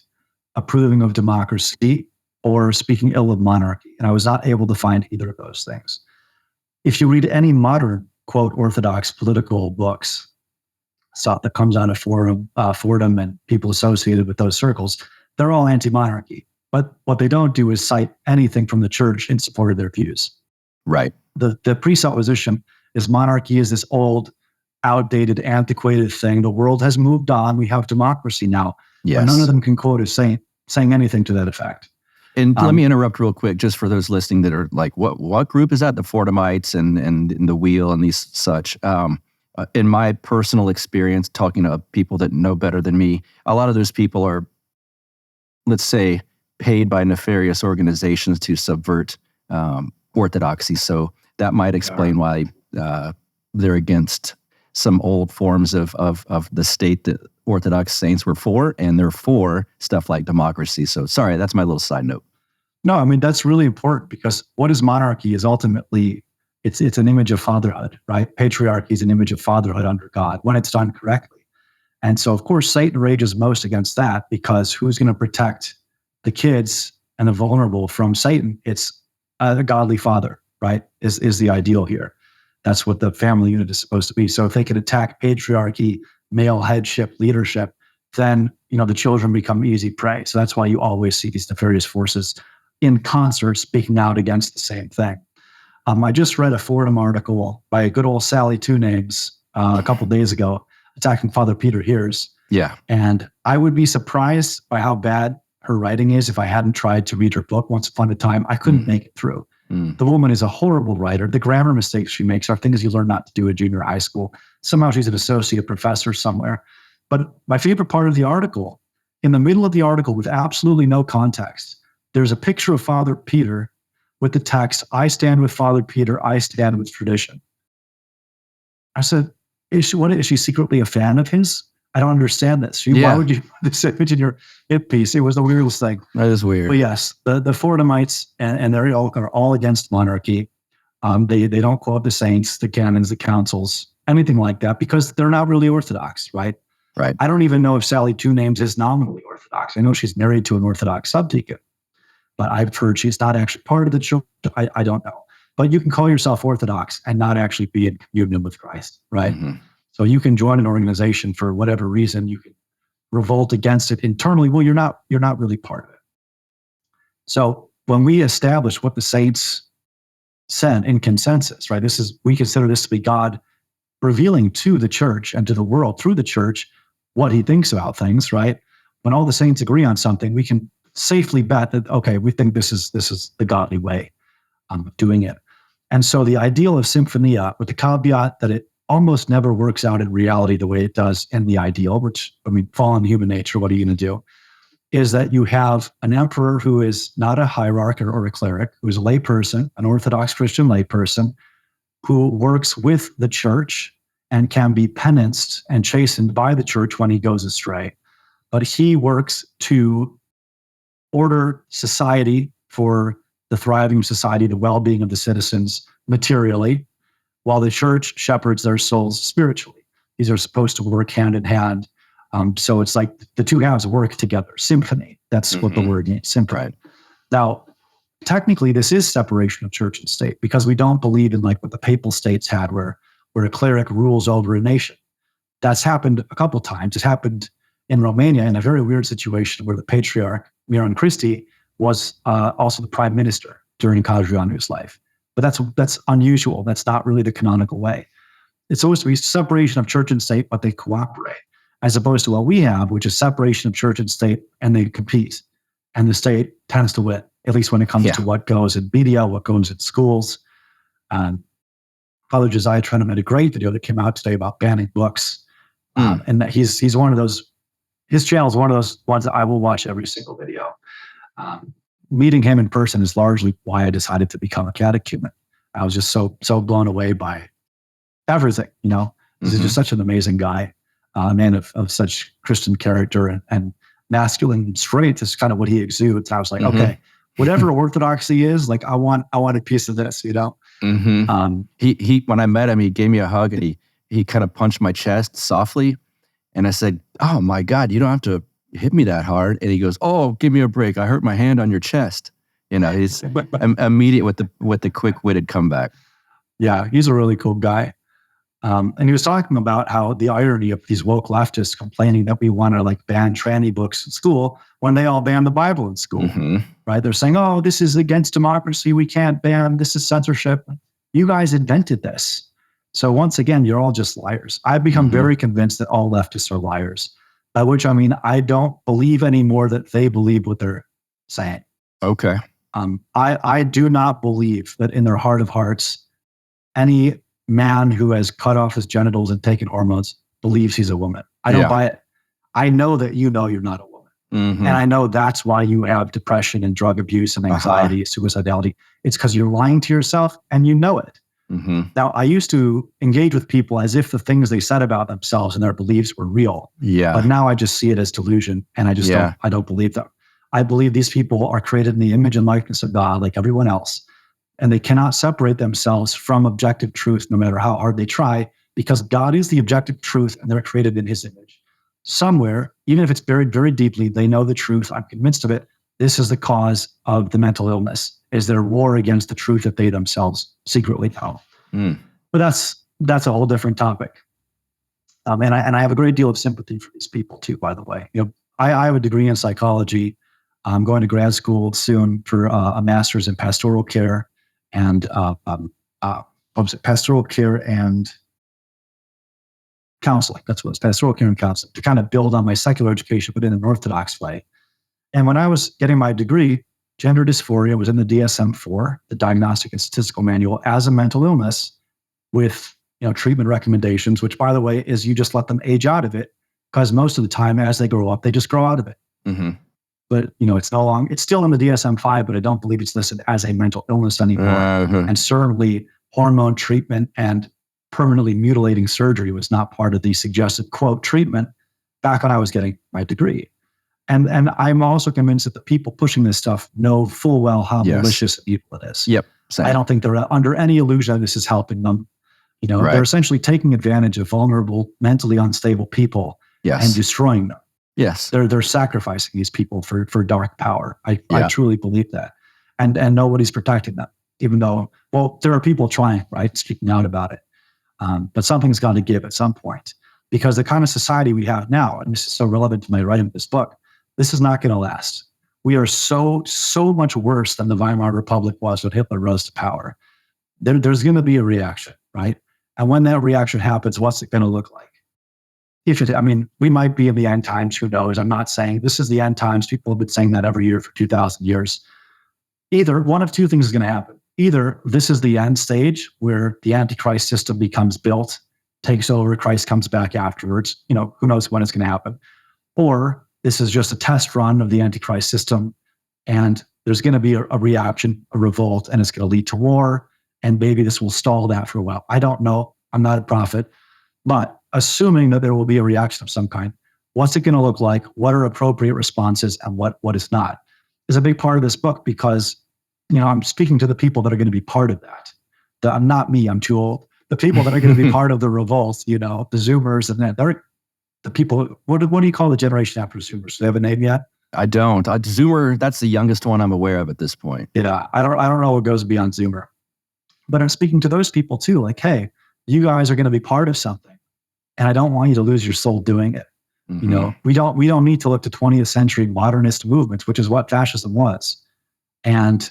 approving of democracy or speaking ill of monarchy, and I was not able to find either of those things. If you read any modern, quote, Orthodox political books, stuff that comes out of Fordham and people associated with those circles, they're all anti-monarchy. But what they don't do is cite anything from the church in support of their views. Right. The presupposition is monarchy is this old, outdated, antiquated thing. The world has moved on. We have democracy now. Yes. But none of them can quote as saying anything to that effect. And let me interrupt real quick, just for those listening that are like, what group is that? The Fortimites and the Wheel and these such. In my personal experience, talking to people that know better than me, a lot of those people are, let's say, paid by nefarious organizations to subvert orthodoxy. So that might explain why they're against some old forms of the state that Orthodox saints were for, and they're for stuff like democracy. So sorry, that's my little side note. No, I mean, that's really important, because what is monarchy is ultimately, it's an image of fatherhood, right? Patriarchy is an image of fatherhood under God when it's done correctly. And so, of course, Satan rages most against that, because who's going to protect the kids and the vulnerable from Satan? It's a godly father, right? Is the ideal here. That's what the family unit is supposed to be. So if they can attack patriarchy, male headship, leadership, then the children become easy prey. So that's why you always see these nefarious forces in concert speaking out against the same thing. I just read a Fordham article by a good old Sally Two Names a couple days ago, attacking Father Peter Hears. Yeah. And I would be surprised by how bad her writing is if I hadn't tried to read her book Once Upon a Time. I couldn't make it through. The woman is a horrible writer. The grammar mistakes she makes are things you learn not to do in junior high school. Somehow she's an associate professor somewhere. But my favorite part of the article, in the middle of the article with absolutely no context, there's a picture of Father Peter with the text, "I stand with Father Peter, I stand with tradition." I said, is she secretly a fan of his? I don't understand this. Why would you put this image in your hit piece? It was the weirdest thing. That is weird. But yes, the Fortimites and they're all against monarchy. They don't quote the saints, the canons, the councils, anything like that, because they're not really Orthodox, right? Right. I don't even know if Sally Two Names is nominally Orthodox. I know she's married to an Orthodox subdeacon, but I've heard she's not actually part of the church. I don't know. But you can call yourself Orthodox and not actually be in communion with Christ, right? Mm-hmm. So you can join an organization for whatever reason. You can revolt against it internally. Well, you're not really part of it. So when we establish what the saints said in consensus, right? We consider this to be God revealing to the church and to the world through the church what he thinks about things, right? When all the saints agree on something, we can safely bet that, okay, we think this is the godly way of doing it. And so the ideal of Symphonia, with the caveat that it almost never works out in reality the way it does in the ideal, which, fallen human nature, what are you going to do? Is that you have an emperor who is not a hierarch or a cleric, who is a lay person, an Orthodox Christian lay person, who works with the church and can be penanced and chastened by the church when he goes astray. But he works to order society for the thriving of society, the well-being of the citizens materially, while the church shepherds their souls spiritually. These are supposed to work hand in hand. So it's like the two halves work together. Symphony. That's what the word means. Symphony. Right. Now, technically, this is separation of church and state, because we don't believe in like what the papal states had, where a cleric rules over a nation. That's happened a couple times. It happened in Romania in a very weird situation where the patriarch, Miron Christi, was also the prime minister during Cajurianu's life. But that's unusual. That's not really the canonical way. It's supposed to be separation of church and state, but they cooperate, as opposed to what we have, which is separation of church and state, and they compete. And the state tends to win, at least when it comes to what goes in media, what goes in schools. Father Josiah Trenholm had a great video that came out today about banning books. And that he's one of those, his channel is one of those ones that I will watch every single video. Meeting him in person is largely why I decided to become a catechumen. I was just so blown away by everything, This is just such an amazing guy, a man of such Christian character and masculine and straight is kind of what he exudes. I was like, okay, whatever orthodoxy is, like I want a piece of this, He when I met him, he gave me a hug and he kind of punched my chest softly. And I said, "Oh my God, you don't have to hit me that hard." And he goes, "Oh, give me a break. I hurt my hand on your chest." He's immediate with the quick-witted comeback. Yeah, he's a really cool guy. And he was talking about how the irony of these woke leftists complaining that we want to like ban tranny books in school when they all ban the Bible in school, right? They're saying, "Oh, this is against democracy. We can't ban. This is censorship." You guys invented this. So once again, you're all just liars. I've become very convinced that all leftists are liars, by which I mean I don't believe anymore that they believe what they're saying. Okay. I do not believe that in their heart of hearts, any man who has cut off his genitals and taken hormones believes he's a woman. I don't buy it. I know that you know you're not a woman. Mm-hmm. And I know that's why you have depression and drug abuse and anxiety, suicidality. It's because you're lying to yourself and you know it. Mm-hmm. Now, I used to engage with people as if the things they said about themselves and their beliefs were real. Yeah. But now I just see it as delusion, and I just don't believe them. I believe these people are created in the image and likeness of God like everyone else, and they cannot separate themselves from objective truth no matter how hard they try, because God is the objective truth and they're created in his image. Somewhere, even if it's buried very deeply, they know the truth. I'm convinced of it. This is the cause of the mental illness, is their war against the truth that they themselves secretly know. But that's a whole different topic. And I have a great deal of sympathy for these people too, by the way. I have a degree in psychology. I'm going to grad school soon for a master's in pastoral care and pastoral care and counseling. That's what it's, pastoral care and counseling, to kind of build on my secular education, but in an Orthodox way. And when I was getting my degree, gender dysphoria was in the DSM-4, the Diagnostic and Statistical Manual, as a mental illness with treatment recommendations, which, by the way, is you just let them age out of it, because most of the time as they grow up, they just grow out of it. Mm-hmm. But it's still in the DSM-5, but I don't believe it's listed as a mental illness anymore. And certainly hormone treatment and permanently mutilating surgery was not part of the suggested, quote, treatment back when I was getting my degree. And I'm also convinced that the people pushing this stuff know full well how malicious and evil it is. Yep. Same. I don't think they're under any illusion that this is helping them. They're essentially taking advantage of vulnerable, mentally unstable people and destroying them. Yes. They're sacrificing these people for dark power. I truly believe that. And nobody's protecting them, even though, there are people trying, right, speaking out about it. But something's got to give at some point, because the kind of society we have now, and this is so relevant to my writing of this book, this is not going to last. We are so much worse than the Weimar Republic was when Hitler rose to power. There's going to be a reaction, right? And when that reaction happens, what's it going to look like? We might be in the end times, who knows? I'm not saying this is the end times. People have been saying that every year for 2,000 years. Either one of two things is going to happen. Either this is the end stage where the Antichrist system becomes built, takes over, Christ comes back afterwards. Who knows when it's going to happen. Or this is just a test run of the Antichrist system, and there's going to be a reaction, a revolt, and it's going to lead to war, and maybe this will stall that for a while. I don't know. I'm not a prophet. But assuming that there will be a reaction of some kind, what's it going to look like? What are appropriate responses, and what is not? Is a big part of this book, because I'm speaking to the people that are going to be part of that. I'm not me. I'm too old. The people that are going to be part of the revolt, the Zoomers, and that they're the people. What do you call the generation after Zoomers? Do they have a name yet? I don't. Zoomer. That's the youngest one I'm aware of at this point. Yeah, I don't know what goes beyond Zoomer, but I'm speaking to those people too. Like, hey, you guys are going to be part of something, and I don't want you to lose your soul doing it. Mm-hmm. We don't need to look to 20th century modernist movements, which is what fascism was, and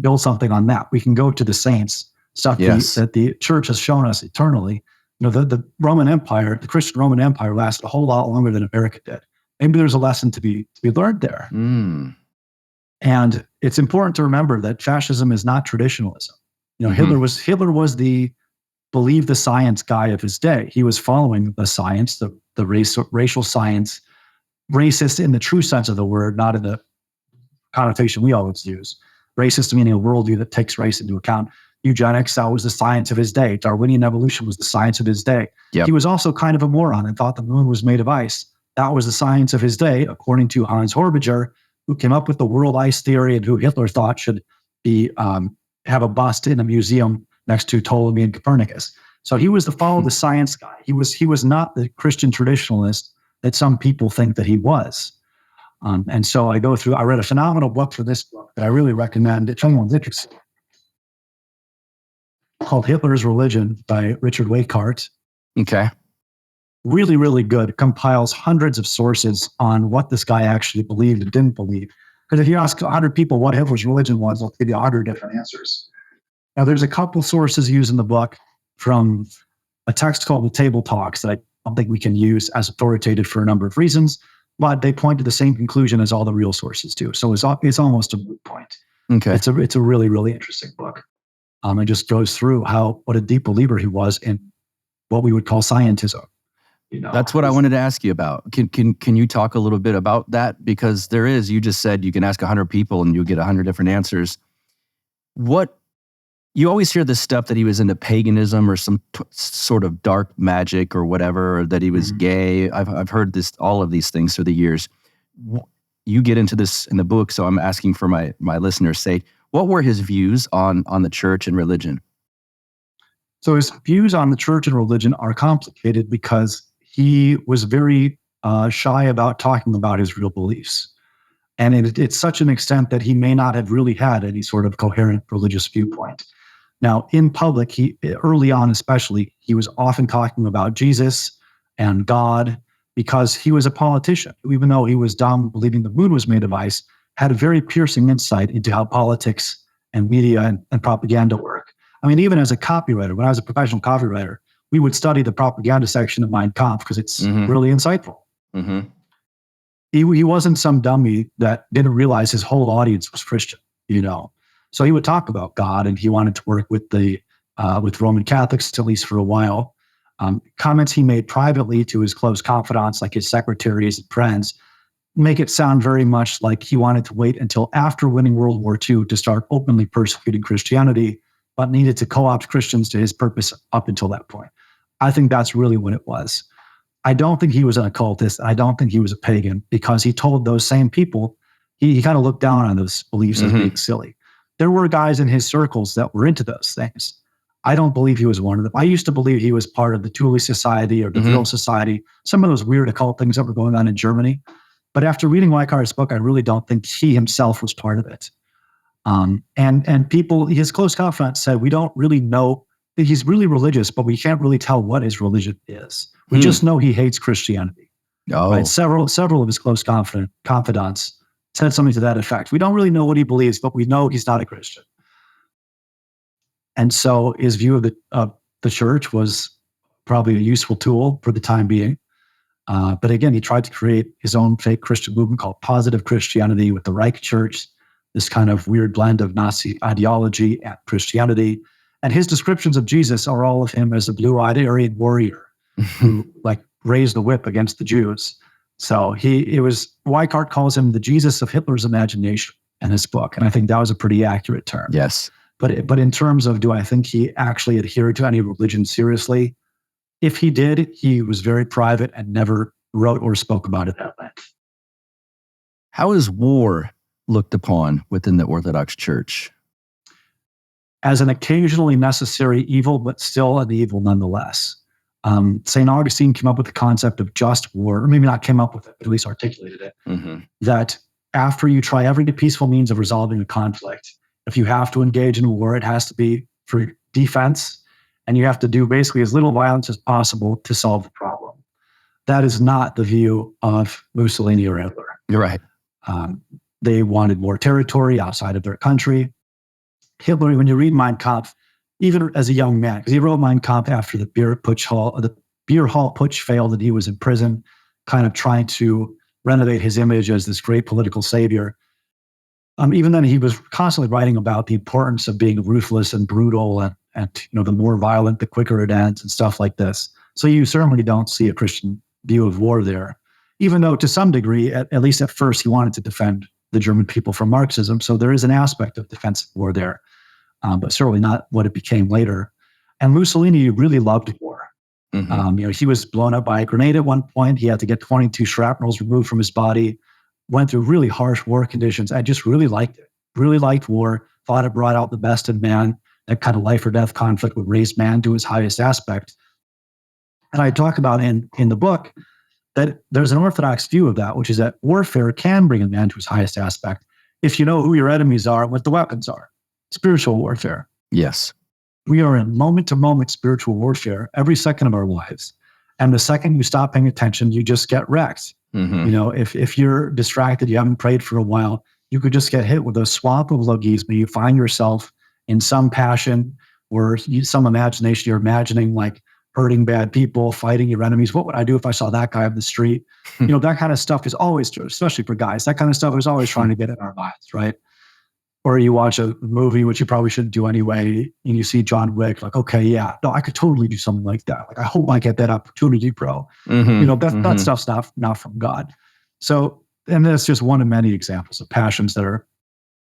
build something on that. We can go to the saints, stuff that the church has shown us eternally. The Roman Empire, the Christian Roman Empire, lasted a whole lot longer than America did. Maybe there's a lesson to be learned there. And it's important to remember that fascism is not traditionalism. Hitler was the believe the science guy of his day. He was following the science, the racial science, racist in the true sense of the word, not in the connotation we always use. Racist meaning a worldview that takes race into account. Eugenics, that was the science of his day. Darwinian evolution was the science of his day. Yep. He was also kind of a moron and thought the moon was made of ice. That was the science of his day, according to Hans Horbiger, who came up with the world ice theory and who Hitler thought should be have a bust in a museum next to Ptolemy and Copernicus. So he was the follow the science guy. He was not the Christian traditionalist that some people think that he was. And so I read a phenomenal book for this book that I really recommend if anyone's interested, called Hitler's Religion by Richard Witcoff. Okay. Really, really good. It compiles hundreds of sources on what this guy actually believed and didn't believe. Because if you ask 100 people what Hitler's religion was, they'll give you 100 different answers. Now, there's a couple sources used in the book from a text called The Table Talks that I don't think we can use as authoritative for a number of reasons. but they point to the same conclusion as all the real sources do. So it's almost a moot point. Okay. It's a really, really interesting book. It just goes through what a deep believer he was in what we would call scientism. That's what I wanted to ask you about. Can you talk a little bit about that? Because you just said you can ask 100 people and you'll get 100 different answers. You always hear this stuff that he was into paganism or some sort of dark magic or whatever, or that he was gay. I've heard all of these things through the years. You get into this in the book, so I'm asking for my listeners' sake. What were his views on the church and religion? So his views on the church and religion are complicated because he was very shy about talking about his real beliefs. And it's such an extent that he may not have really had any sort of coherent religious viewpoint. Now, in public, early on especially, he was often talking about Jesus and God because he was a politician. Even though he was dumb, believing the moon was made of ice, had a very piercing insight into how politics and media and propaganda work. I mean, even as a copywriter, when I was a professional copywriter, we would study the propaganda section of Mein Kampf because it's really insightful. Mm-hmm. He wasn't some dummy that didn't realize his whole audience was Christian, So he would talk about God, and he wanted to work with with Roman Catholics, at least for a while. Comments he made privately to his close confidants, like his secretaries and friends, make it sound very much like he wanted to wait until after winning World War II to start openly persecuting Christianity, but needed to co-opt Christians to his purpose up until that point. I think that's really what it was. I don't think he was an occultist. I don't think he was a pagan, because he told those same people, he kind of looked down on those beliefs as being silly. There were guys in his circles that were into those things. I don't believe he was one of them. I used to believe he was part of the Thule Society or the Vril Society, some of those weird occult things that were going on in Germany. But after reading Weikart's book, I really don't think he himself was part of it. And people, his close confidants said, we don't really know that he's really religious, but we can't really tell what his religion is. We just know he hates Christianity. Oh. Right? Several of his close confidants said something to that effect. We don't really know what he believes, but we know he's not a Christian. And so his view of the church was probably a useful tool for the time being. But again, he tried to create his own fake Christian movement called Positive Christianity with the Reich Church, this kind of weird blend of Nazi ideology and Christianity. And his descriptions of Jesus are all of him as a blue-eyed Aryan warrior who raised the whip against the Jews. So Weikart calls him the Jesus of Hitler's imagination in his book. And I think that was a pretty accurate term. Yes. But in terms of, do I think he actually adhered to any religion seriously? If he did, he was very private and never wrote or spoke about it at length. How is war looked upon within the Orthodox Church? As an occasionally necessary evil, but still an evil nonetheless. St. Augustine came up with the concept of just war, or maybe not came up with it, but at least articulated it, that after you try every peaceful means of resolving a conflict, if you have to engage in war, it has to be for defense, and you have to do basically as little violence as possible to solve the problem. That is not the view of Mussolini or Hitler. You're right. They wanted more territory outside of their country. Hitler, when you read Mein Kampf, even as a young man, because he wrote Mein Kampf after the beer hall putsch failed and he was in prison, kind of trying to renovate his image as this great political savior. Even then, he was constantly writing about the importance of being ruthless and brutal, and the more violent, the quicker it ends, and stuff like this. So you certainly don't see a Christian view of war there, even though to some degree, at least at first, he wanted to defend the German people from Marxism. So there is an aspect of defensive war there, but certainly not what it became later. And Mussolini really loved war. He was blown up by a grenade at one point. He had to get 22 shrapnels removed from his body, went through really harsh war conditions. I just really liked it. Really liked war, thought it brought out the best in man. That kind of life or death conflict would raise man to his highest aspect. And I talk about in the book that there's an Orthodox view of that, which is that warfare can bring a man to his highest aspect if you know who your enemies are and what the weapons are. Spiritual warfare. Yes. We are in moment-to-moment spiritual warfare every second of our lives. And the second you stop paying attention, you just get wrecked. If you're distracted, you haven't prayed for a while, you could just get hit with a swamp of logisma. You find yourself in some passion or some imagination. You're imagining like hurting bad people, fighting your enemies. What would I do if I saw that guy on the street? That kind of stuff is always true, especially for guys. That kind of stuff is always trying to get in our minds, right? Or you watch a movie, which you probably shouldn't do anyway, and you see John Wick, like, okay, yeah, no, I could totally do something like that. Like, I hope I get that opportunity, bro. That stuff's not from God. So, and that's just one of many examples of passions that are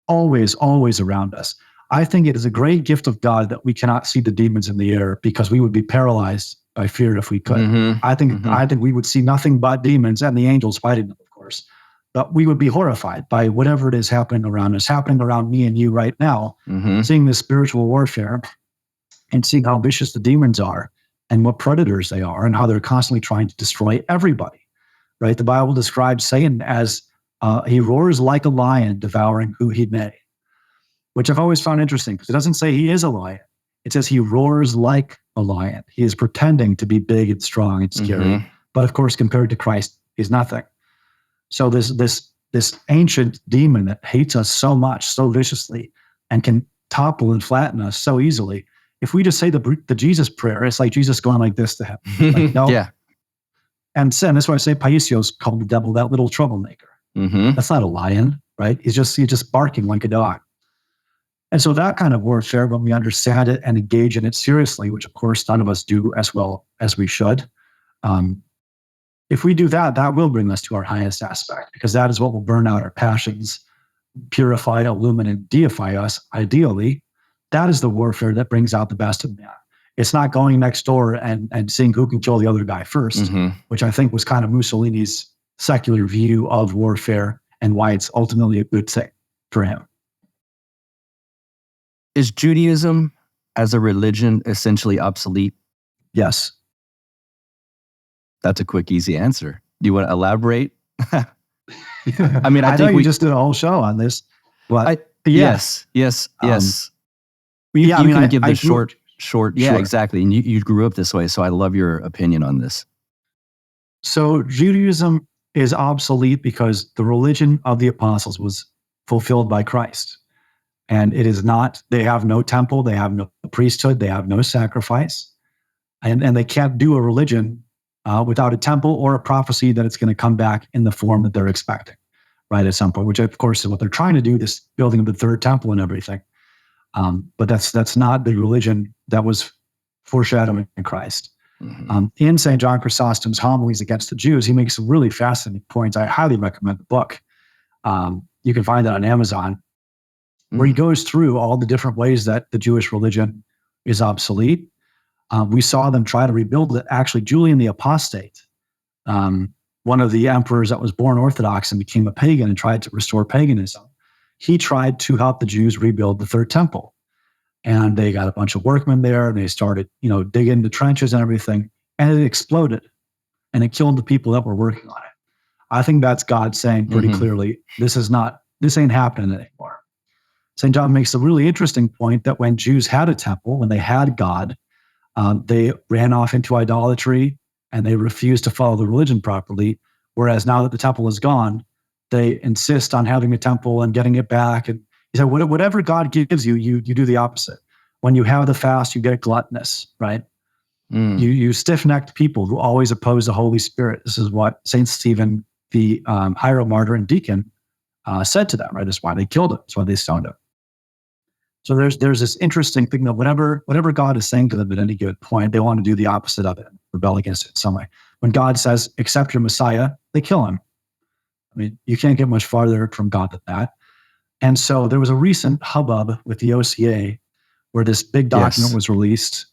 always, always around us. I think it is a great gift of God that we cannot see the demons in the air, because we would be paralyzed by fear if we could. I think we would see nothing but demons and the angels fighting them, of course. But we would be horrified by whatever it is happening around us, happening around me and you right now, seeing this spiritual warfare and seeing how vicious the demons are and what predators they are and how they're constantly trying to destroy everybody, right? The Bible describes Satan as he roars like a lion, devouring who he may, which I've always found interesting, because it doesn't say he is a lion. It says he roars like a lion. He is pretending to be big and strong and scary. But of course, compared to Christ, he's nothing. So this ancient demon that hates us so much, so viciously, and can topple and flatten us so easily. If we just say the Jesus prayer, it's like Jesus going like this to him. Like, no. Yeah. And that's why I say Paisio's called the devil that little troublemaker. That's not a lion, right? He's just barking like a dog. And so that kind of warfare, when we understand it and engage in it seriously, which of course none of us do as well as we should, if we do that, that will bring us to our highest aspect, because that is what will burn out our passions, purify, illumine, and deify us, ideally. That is the warfare that brings out the best of man. It's not going next door and seeing who can kill the other guy first, which I think was kind of Mussolini's secular view of warfare and why it's ultimately a good thing for him. Is Judaism as a religion essentially obsolete? Yes. That's a quick, easy answer. Do you want to elaborate? I mean, I think we just did a whole show on this. But yes. You can give the short. Yeah, exactly. And you grew up this way, so I love your opinion on this. So Judaism is obsolete because the religion of the apostles was fulfilled by Christ. And it is not, they have no temple, they have no priesthood, they have no sacrifice. And they can't do a religion without a temple or a prophecy that it's going to come back in the form that they're expecting, right, at some point, which of course is what they're trying to do, this building of the third temple and everything. But that's not the religion that was foreshadowing in Christ. In St. John Chrysostom's homilies against the Jews, he makes some really fascinating points. I highly recommend the book. You can find that on Amazon, where he goes through all the different ways that the Jewish religion is obsolete. We saw them try to rebuild it. Actually, Julian the Apostate, one of the emperors that was born Orthodox and became a pagan and tried to restore paganism, he tried to help the Jews rebuild the third temple. And they got a bunch of workmen there, and they started, digging the trenches and everything, and it exploded, and it killed the people that were working on it. I think that's God saying pretty clearly, this ain't happening anymore. St. John makes a really interesting point that when Jews had a temple, when they had God, they ran off into idolatry and they refused to follow the religion properly. Whereas now that the temple is gone, they insist on having a temple and getting it back. And he said, whatever God gives you, you do the opposite. When you have the fast, you get gluttonous, right? You stiff-necked people who always oppose the Holy Spirit. This is what St. Stephen, the hieromartyr and deacon, said to them, right? That's why they killed him. That's why they stoned him. So there's this interesting thing that whatever God is saying to them at any given point, they want to do the opposite of it, rebel against it in some way. When God says, accept your Messiah, they kill him. I mean, you can't get much farther from God than that. And so there was a recent hubbub with the OCA where this big document was released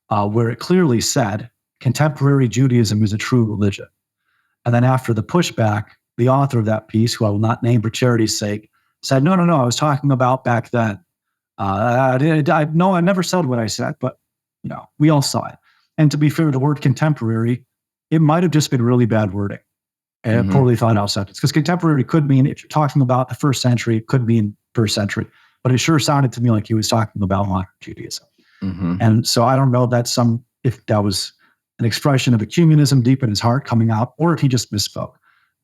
where it clearly said contemporary Judaism is a true religion. And then after the pushback, the author of that piece, who I will not name for charity's sake, said, no, I was talking about back then. I never said what I said, but we all saw it. And to be fair, the word contemporary, it might have just been really bad wording and poorly thought out sentence. Because contemporary could mean, if you're talking about the first century, it could mean first century. But it sure sounded to me like he was talking about modern Judaism. And so I don't know if that was an expression of ecumenism deep in his heart coming out, or if he just misspoke.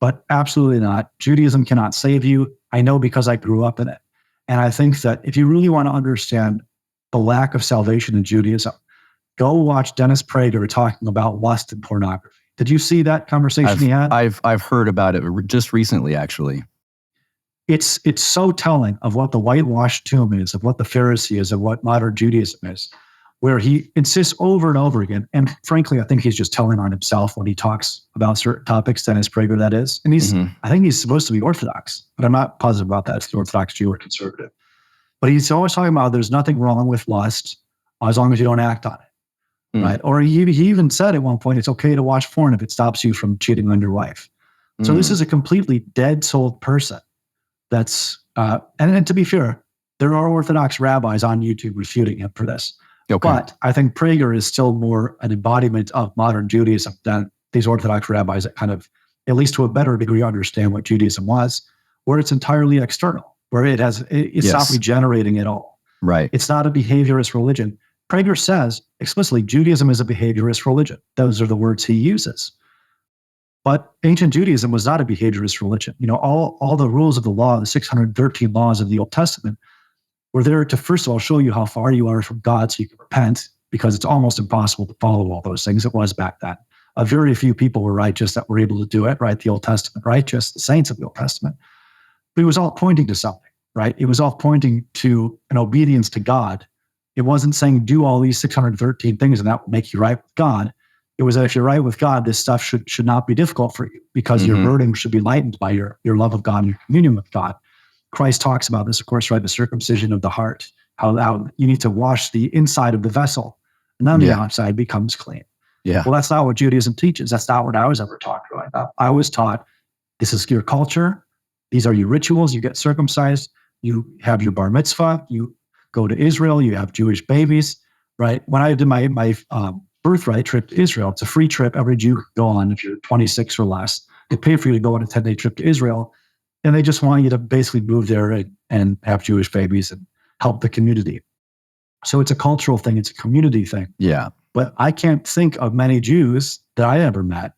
But absolutely not. Judaism cannot save you. I know because I grew up in it. And I think that if you really want to understand the lack of salvation in Judaism, go watch Dennis Prager talking about lust and pornography. Did you see that conversation he had? I've heard about it just recently, actually. It's so telling of what the whitewashed tomb is, of what the Pharisee is, of what modern Judaism is, where he insists over and over again. And frankly, I think he's just telling on himself when he talks about certain topics, Dennis Prager, that is. And I think he's supposed to be Orthodox, but I'm not positive about that. If he's Orthodox Jew or conservative. But he's always talking about there's nothing wrong with lust as long as you don't act on it, right? Or he even said at one point, it's okay to watch porn if it stops you from cheating on your wife. So this is a completely dead-souled person. That's and to be fair, there are Orthodox rabbis on YouTube refuting him for this. Okay. But I think Prager is still more an embodiment of modern Judaism than these Orthodox rabbis that kind of, at least to a better degree, understand what Judaism was, where it's entirely external, where it's not regenerating at all. Right. It's not a behaviorist religion. Prager says explicitly, Judaism is a behaviorist religion. Those are the words he uses. But ancient Judaism was not a behaviorist religion. All the rules of the law, the 613 laws of the Old Testament, were there to, first of all, show you how far you are from God so you can repent, because it's almost impossible to follow all those things. It was back then. Very few people were righteous that were able to do it, right? The Old Testament righteous, the saints of the Old Testament. But it was all pointing to something, right? It was all pointing to an obedience to God. It wasn't saying do all these 613 things and that will make you right with God. It was that if you're right with God, this stuff should not be difficult for you, because your burden should be lightened by your love of God and your communion with God. Christ talks about this, of course, right? The circumcision of the heart, how you need to wash the inside of the vessel, and then the outside becomes clean. Yeah. Well, that's not what Judaism teaches. That's not what I was ever taught growing up. I was taught, this is your culture. These are your rituals. You get circumcised. You have your bar mitzvah. You go to Israel. You have Jewish babies, right? When I did my birthright trip to Israel, it's a free trip every Jew can go on if you're 26 or less. They pay for you to go on a 10-day trip to Israel, and they just want you to basically move there and have Jewish babies and help the community. So it's a cultural thing. It's a community thing. Yeah. But I can't think of many Jews that I ever met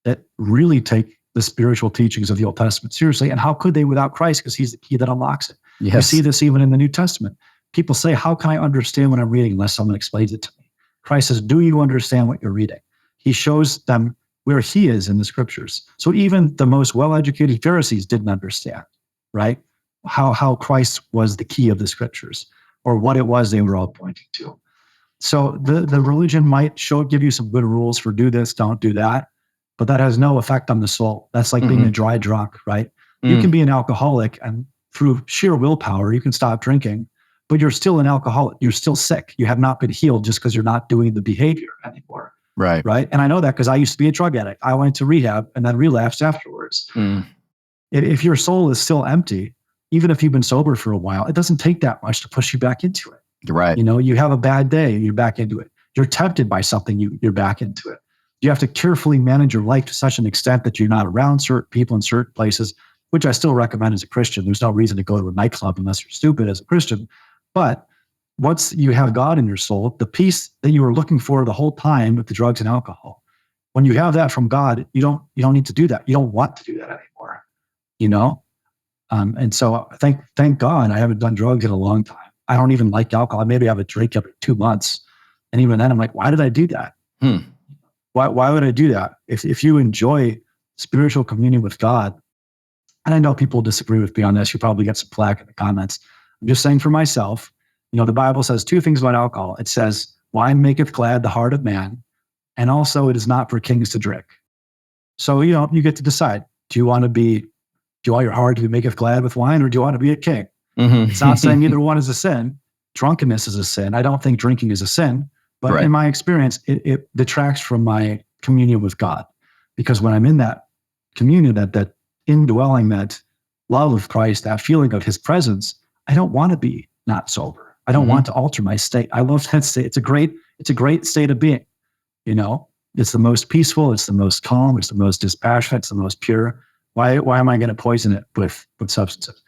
that really take the spiritual teachings of the Old Testament seriously. And how could they without Christ? Because he's the key that unlocks it. Yes. You see this even in the New Testament. People say, how can I understand what I'm reading unless someone explains it to me? Christ says, do you understand what you're reading? He shows them where he is in the scriptures. So even the most well-educated Pharisees didn't understand, right? How Christ was the key of the scriptures, or what it was they were all pointing to. So the religion might give you some good rules for do this, don't do that, but that has no effect on the soul. That's like being a dry drunk, right? You can be an alcoholic, and through sheer willpower, you can stop drinking, but you're still an alcoholic. You're still sick. You have not been healed just because you're not doing the behavior anymore. Right. Right. And I know that because I used to be a drug addict. I went to rehab and then relapsed afterwards. If your soul is still empty, even if you've been sober for a while, it doesn't take that much to push you back into it. Right. You have a bad day, you're back into it. You're tempted by something, you're back into it. You have to carefully manage your life to such an extent that you're not around certain people in certain places, which I still recommend as a Christian. There's no reason to go to a nightclub unless you're stupid as a Christian. But once you have God in your soul, the peace that you were looking for the whole time with the drugs and alcohol, when you have that from God, you don't need to do that. You don't want to do that anymore, And so thank God I haven't done drugs in a long time. I don't even like alcohol. Maybe I have a drink every 2 months. And even then I'm like, why did I do that? Why would I do that? If you enjoy spiritual communion with God, and I know people disagree with me on this, you probably get some flack in the comments. I'm just saying for myself, the Bible says two things about alcohol. It says, wine maketh glad the heart of man, and also it is not for kings to drink. So, you get to decide, do you want your heart to be maketh glad with wine, or do you want to be a king? It's not saying either one is a sin. Drunkenness is a sin. I don't think drinking is a sin, but in my experience, it detracts from my communion with God. Because when I'm in that communion, that indwelling, that love of Christ, that feeling of his presence, I don't want to be not sober. I don't want to alter my state. I love that state. It's a great state of being. It's the most peaceful. It's the most calm. It's the most dispassionate. It's the most pure. Why am I going to poison it with substances?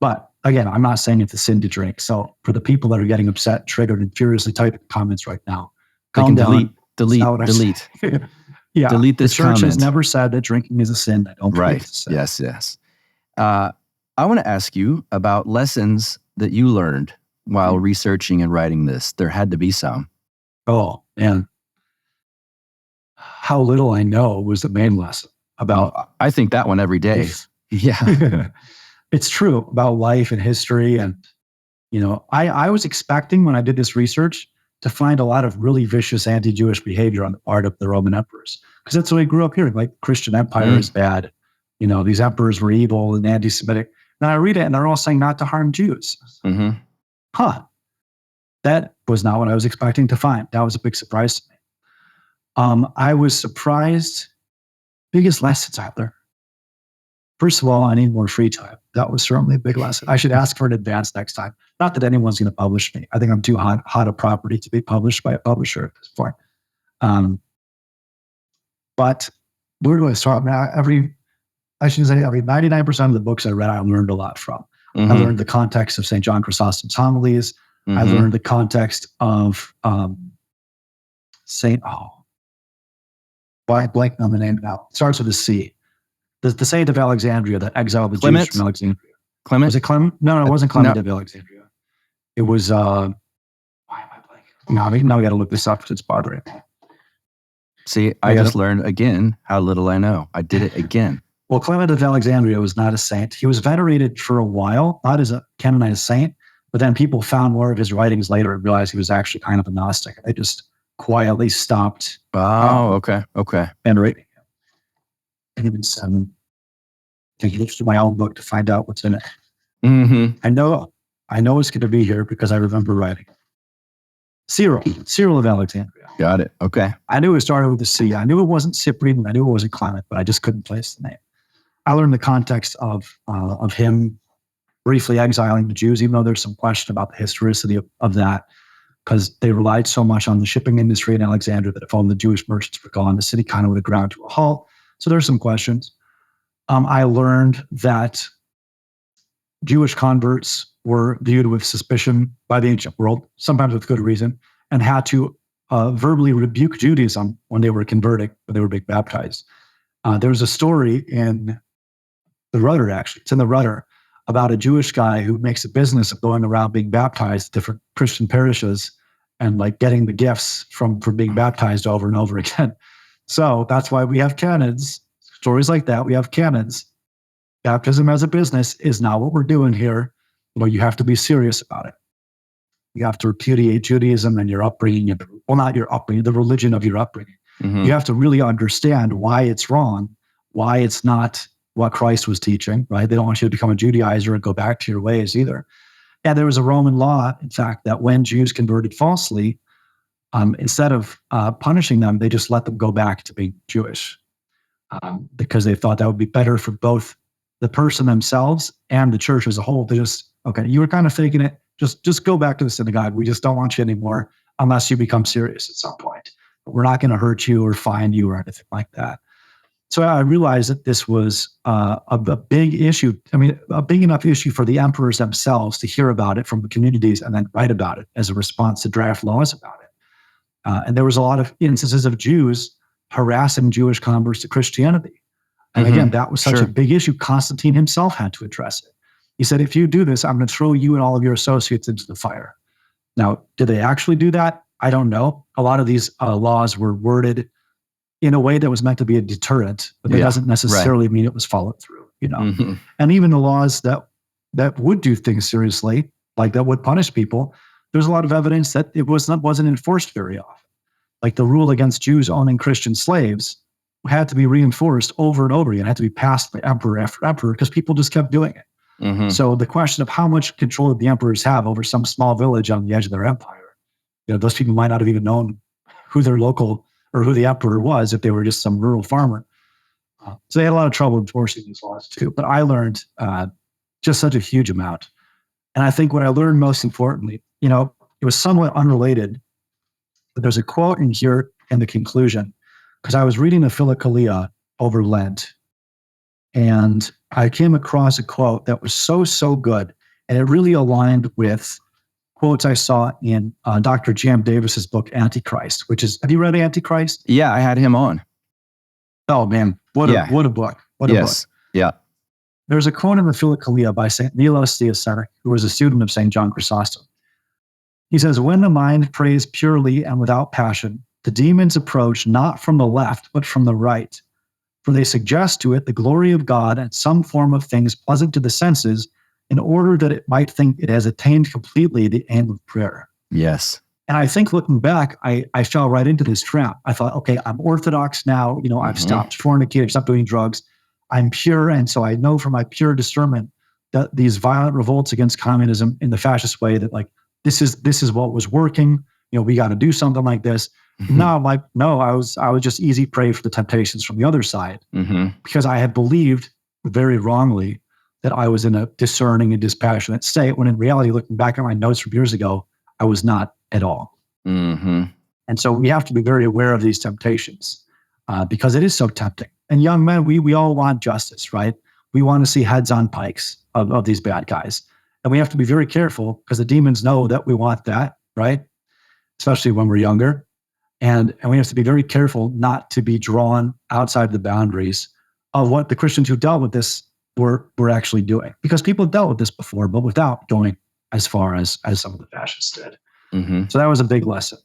But again, I'm not saying it's a sin to drink. So for the people that are getting upset, triggered, and furiously typing comments right now, calm down. Delete. Yeah, delete this The church comment. has never said that drinking is a sin. I don't believe it's a sin. Yes. I want to ask you about lessons that you learned while researching and writing this. There had to be some. Oh, and how little I know was the main lesson about. I think that one every day. Yeah. It's true about life and history. And, I was expecting when I did this research to find a lot of really vicious anti-Jewish behavior on the part of the Roman emperors. Because that's what I grew up hearing, like Christian empire is bad. These emperors were evil and anti-Semitic. Then I read it and they're all saying not to harm Jews. Mm-hmm. That was not what I was expecting to find. That was a big surprise to me. I was surprised. Biggest lessons out there. First of all, I need more free time. That was certainly a big lesson. I should ask for an advance next time. Not that anyone's going to publish me. I think I'm too hot a property to be published by a publisher at this point. But where do I start? Every 99% of the books I read, I learned a lot from. Mm-hmm. I learned the context of St. John Chrysostom's homilies. Mm-hmm. I learned the context of blank on the name now. It starts with a C. The Saint of Alexandria that exiled the Jews from Alexandria. Clement? Was it Clement? No, it wasn't Clement of Alexandria. It was, why am I blanking? Now we got to look this up because it's bothering me. See, I just learned again how little I know. I did it again. Well, Clement of Alexandria was not a saint. He was venerated for a while, not as a canonized saint, but then people found more of his writings later and realized he was actually kind of a Gnostic. They just quietly stopped. Okay. Venerating him. And even I looked through my own book to find out what's in it. Mm-hmm. I know it's going to be here because I remember writing. Cyril of Alexandria. Got it. Okay. I knew it started with a C. I knew it wasn't Cyprian, and I knew it wasn't Clement, but I just couldn't place the name. I learned the context of him briefly exiling the Jews, even though there's some question about the historicity of that, because they relied so much on the shipping industry in Alexandria that if all the Jewish merchants were gone, the city kind of would have ground to a halt. So there's some questions. I learned that Jewish converts were viewed with suspicion by the ancient world, sometimes with good reason, and had to verbally rebuke Judaism when they were converting, when they were being baptized. There's a story in the Rudder, actually. It's in the Rudder about a Jewish guy who makes a business of going around being baptized at different Christian parishes and like getting the gifts from being baptized over and over again. So that's why we have canons. Stories like that, we have canons. Baptism as a business is not what we're doing here. You have to be serious about it. You have to repudiate Judaism and your upbringing. Well, not your upbringing, the religion of your upbringing. Mm-hmm. You have to really understand why it's wrong, why it's not what Christ was teaching, right? They don't want you to become a Judaizer and go back to your ways either. And there was a Roman law, in fact, that when Jews converted falsely, instead of punishing them, they just let them go back to being Jewish. Because they thought that would be better for both the person themselves and the church as a whole. They just, okay, you were kind of faking it. Just go back to the synagogue. We just don't want you anymore unless you become serious at some point. But we're not going to hurt you or fine you or anything like that. So I realized that this was a big issue. I mean, a big enough issue for the emperors themselves to hear about it from the communities and then write about it as a response to draft laws about it. And there was a lot of instances of Jews harassing Jewish converts to Christianity. And again, that was such a big issue. Constantine himself had to address it. He said, if you do this, I'm going to throw you and all of your associates into the fire. Now, did they actually do that? I don't know. A lot of these laws were worded in a way that was meant to be a deterrent, but that doesn't necessarily mean it was followed through, Mm-hmm. And even the laws that would do things seriously, like that would punish people, there's a lot of evidence that it wasn't enforced very often. Like the rule against Jews owning Christian slaves had to be reinforced over and over again. It had to be passed by emperor after emperor because people just kept doing it. Mm-hmm. So the question of how much control did the emperors have over some small village on the edge of their empire, those people might not have even known who their local or who the emperor was if they were just some rural farmer. So they had a lot of trouble enforcing these laws too. But I learned just such a huge amount. And I think what I learned most importantly, it was somewhat unrelated, but there's a quote in here in the conclusion, because I was reading the Philokalia over Lent, and I came across a quote that was so good, and it really aligned with quotes I saw in Dr. Jam Davis's book, Antichrist, which is, have you read Antichrist? Yeah, I had him on. Oh man, what a book. What a book. Yeah. There's a quote in the Philokalia by St. Milos the Ascetic, who was a student of St. John Chrysostom. He says, when the mind prays purely and without passion, the demons approach not from the left, but from the right. For they suggest to it the glory of God and some form of things pleasant to the senses, in order that it might think it has attained completely the aim of prayer. Yes. And I think looking back, I fell right into this trap. I thought, okay, I'm Orthodox now. I've stopped fornicating, I've stopped doing drugs. I'm pure. And so I know from my pure discernment that these violent revolts against communism in the fascist way, that like, this is what was working. We got to do something like this. Now I'm like, no, I was just easy prey for the temptations from the other side, because I had believed very wrongly that I was in a discerning and dispassionate state, when in reality, looking back at my notes from years ago, I was not at all. And so we have to be very aware of these temptations, because it is so tempting. And young men, we all want justice, right? We want to see heads on pikes of these bad guys. And we have to be very careful, because the demons know that we want that, right? Especially when we're younger. And we have to be very careful not to be drawn outside the boundaries of what the Christians who dealt with this were actually doing. Because people dealt with this before, but without going as far as some of the fascists did. So that was a big lesson.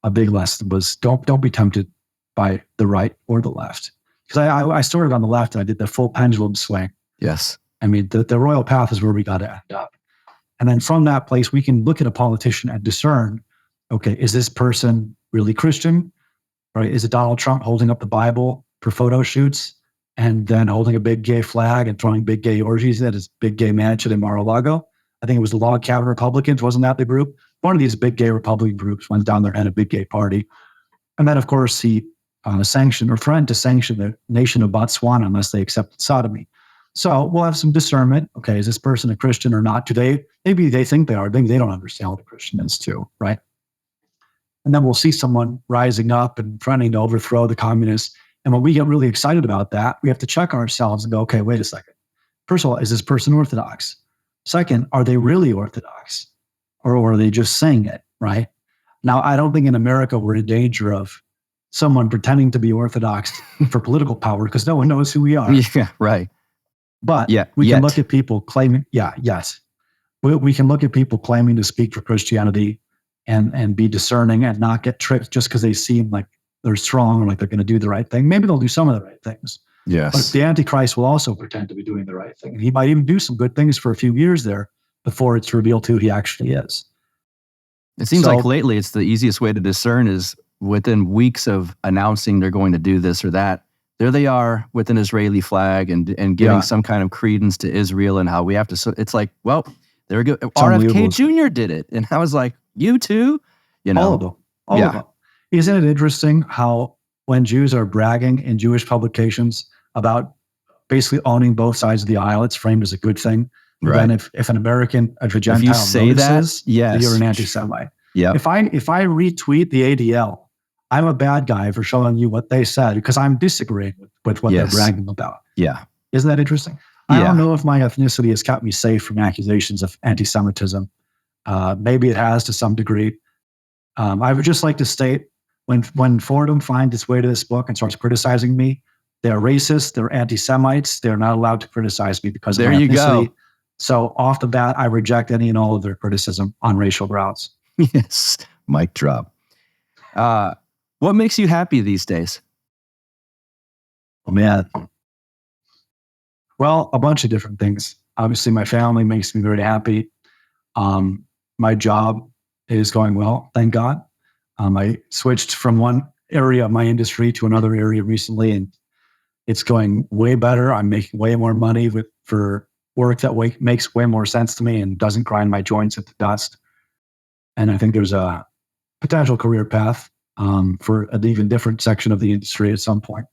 A big lesson was don't be tempted by the right or the left. Because I started on the left and I did the full pendulum swing. Yes. I mean, the royal path is where we got to end up. And then from that place, we can look at a politician and discern, okay, is this person really Christian? Right? Is it Donald Trump holding up the Bible for photo shoots and then holding a big gay flag and throwing big gay orgies at his big gay mansion in Mar-a-Lago? I think it was the Log Cabin Republicans. Wasn't that the group? One of these big gay Republican groups went down there and had a big gay party. And then, of course, he sanctioned or threatened to sanction the nation of Botswana unless they accepted sodomy. So we'll have some discernment. Okay, is this person a Christian or not? Maybe they think they are. Maybe they don't understand what a Christian is too, right? And then we'll see someone rising up and trying to overthrow the communists. And when we get really excited about that, we have to check ourselves and go, okay, wait a second. First of all, is this person Orthodox? Second, are they really Orthodox? Or are they just saying it, right? Now, I don't think in America we're in danger of someone pretending to be Orthodox for political power, because no one knows who we are. Yeah, right. But we can look at people claiming, we can look at people claiming to speak for Christianity and be discerning and not get tricked just because they seem like they're strong or like they're going to do the right thing. Maybe they'll do some of the right things. Yes. But the Antichrist will also pretend to be doing the right thing. And he might even do some good things for a few years there before it's revealed who he actually is. It seems like lately it's the easiest way to discern is within weeks of announcing they're going to do this or that, there they are with an Israeli flag and giving some kind of credence to Israel and how we have to. It's like, well, there we go. RFK Jr. did it. And I was like, you too? All of them. All of them. Isn't it interesting how when Jews are bragging in Jewish publications about basically owning both sides of the aisle, it's framed as a good thing. Right. Then if an American, if a Gentile notices, you're an anti-Semite. Yeah. If I retweet the ADL, I'm a bad guy for showing you what they said because I'm disagreeing with what they're bragging about. Yeah. Isn't that interesting? I don't know if my ethnicity has kept me safe from accusations of anti-Semitism. Maybe it has to some degree. I would just like to state, when Fordham finds its way to this book and starts criticizing me, they're racist, they're anti-Semites, they're not allowed to criticize me because of my ethnicity. There you go. So off the bat, I reject any and all of their criticism on racial grounds. Yes, mic drop. What makes you happy these days? Oh, man. Well, a bunch of different things. Obviously, my family makes me very happy. My job is going well, thank God. I switched from one area of my industry to another area recently, and it's going way better. I'm making way more money for work that makes way more sense to me and doesn't grind my joints into dust. And I think there's a potential career path for an even different section of the industry at some point.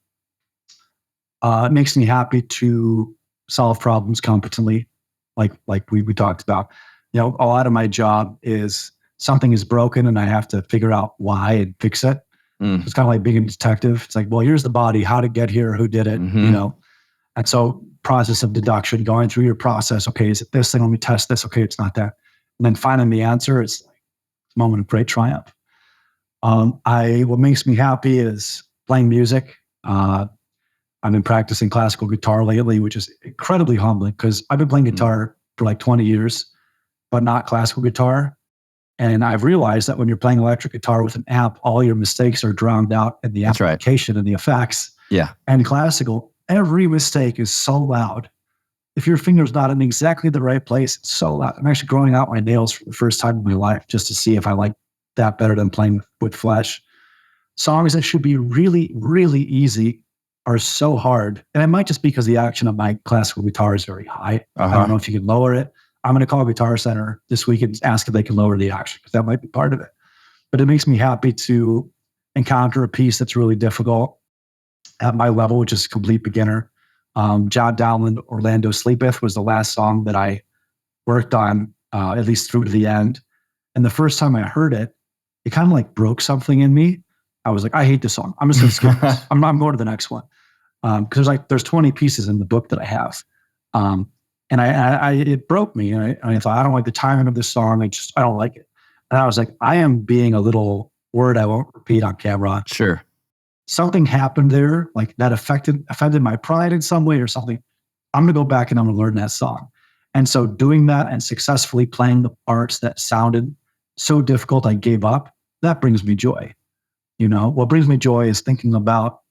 It makes me happy to solve problems competently, like we talked about. A lot of my job is something is broken and I have to figure out why and fix it. It's kind of like being a detective. It's like, well, here's the body, how to get here, who did it, And so process of deduction, going through your process. Okay, is it this thing? Let me test this. Okay, it's not that. And then finding the answer, it's like a moment of great triumph. What makes me happy is playing music. I've been practicing classical guitar lately, which is incredibly humbling because I've been playing guitar for like 20 years, but not classical guitar. And I've realized that when you're playing electric guitar with an amp, all your mistakes are drowned out in the amplification and the effects. Yeah. And classical, every mistake is so loud. If your finger's not in exactly the right place, it's so loud. I'm actually growing out my nails for the first time in my life just to see if I like that better than playing with flesh. Songs that should be really, really easy are so hard. And it might just be because the action of my classical guitar is very high. I don't know if you can lower it. I'm going to call Guitar Center this week and ask if they can lower the action, because that might be part of it. But it makes me happy to encounter a piece that's really difficult at my level, which is complete beginner. John Dowland, Orlando Sleepeth was the last song that I worked on, at least through to the end. And the first time I heard it, it kind of like broke something in me. I was like, I hate this song. I'm just going to skip this. I'm going to the next one. Because there's 20 pieces in the book that I have. And it broke me. And I thought, I don't like the timing of this song. I don't like it. And I was like, I am being a little word I won't repeat on camera. Sure. Something happened there, like that offended my pride in some way or something. I'm going to go back and I'm going to learn that song. And so doing that and successfully playing the parts that sounded so difficult I gave up, that brings me joy. What brings me joy is thinking about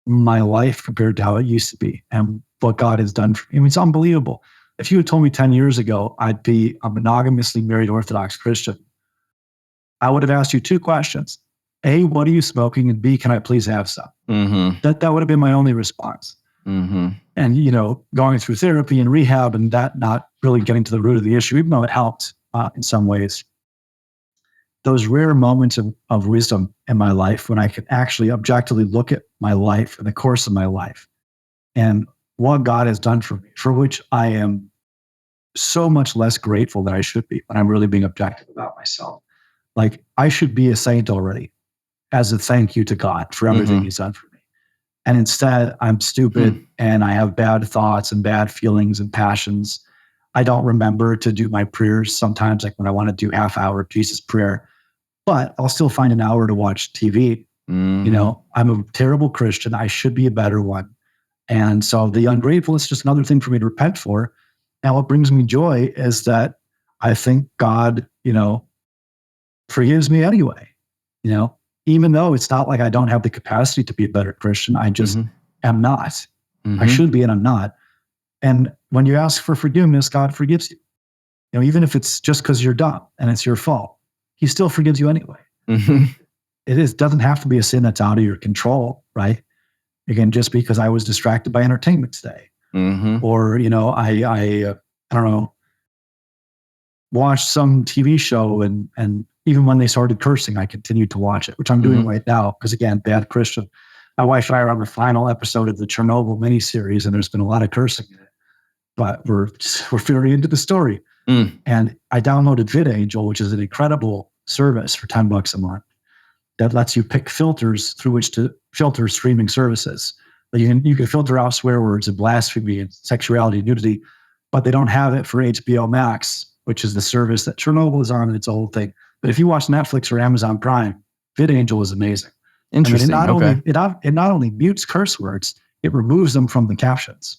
my life compared to how it used to be and what God has done for me. I mean, it's unbelievable. If you had told me 10 years ago I'd be a monogamously married Orthodox Christian, I would have asked you two questions. A, what are you smoking? And B, can I please have some? Mm-hmm. That would have been my only response. Mm-hmm. And, going through therapy and rehab and that not really getting to the root of the issue, even though it helped in some ways. Those rare moments of wisdom in my life when I could actually objectively look at my life and the course of my life and what God has done for me, for which I am so much less grateful than I should be when I'm really being objective about myself. Like, I should be a saint already as a thank you to God for everything He's done for me. And instead, I'm stupid and I have bad thoughts and bad feelings and passions. I don't remember to do my prayers sometimes, like when I want to do half-hour Jesus prayer. But I'll still find an hour to watch TV. I'm a terrible Christian. I should be a better one. And so the ungrateful is just another thing for me to repent for. And what brings me joy is that I think God, forgives me anyway. Even though it's not like I don't have the capacity to be a better Christian, I just am not. I should be and I'm not. And when you ask for forgiveness, God forgives you. Even if it's just because you're dumb and it's your fault. He still forgives you anyway. It doesn't have to be a sin that's out of your control, right? Again, just because I was distracted by entertainment today. Or, I don't know, watched some TV show and even when they started cursing, I continued to watch it, which I'm doing right now. Because again, bad Christian. My wife and I are on the final episode of the Chernobyl miniseries, and there's been a lot of cursing in it. But we're very into the story. And I downloaded VidAngel, which is an incredible service for $10 a month that lets you pick filters through which to filter streaming services. But you can filter out swear words and blasphemy and sexuality and nudity, but they don't have it for HBO Max, which is the service that Chernobyl is on, and it's a whole thing. But if you watch Netflix or Amazon Prime, VidAngel is amazing. Interesting. It not only mutes curse words, it removes them from the captions.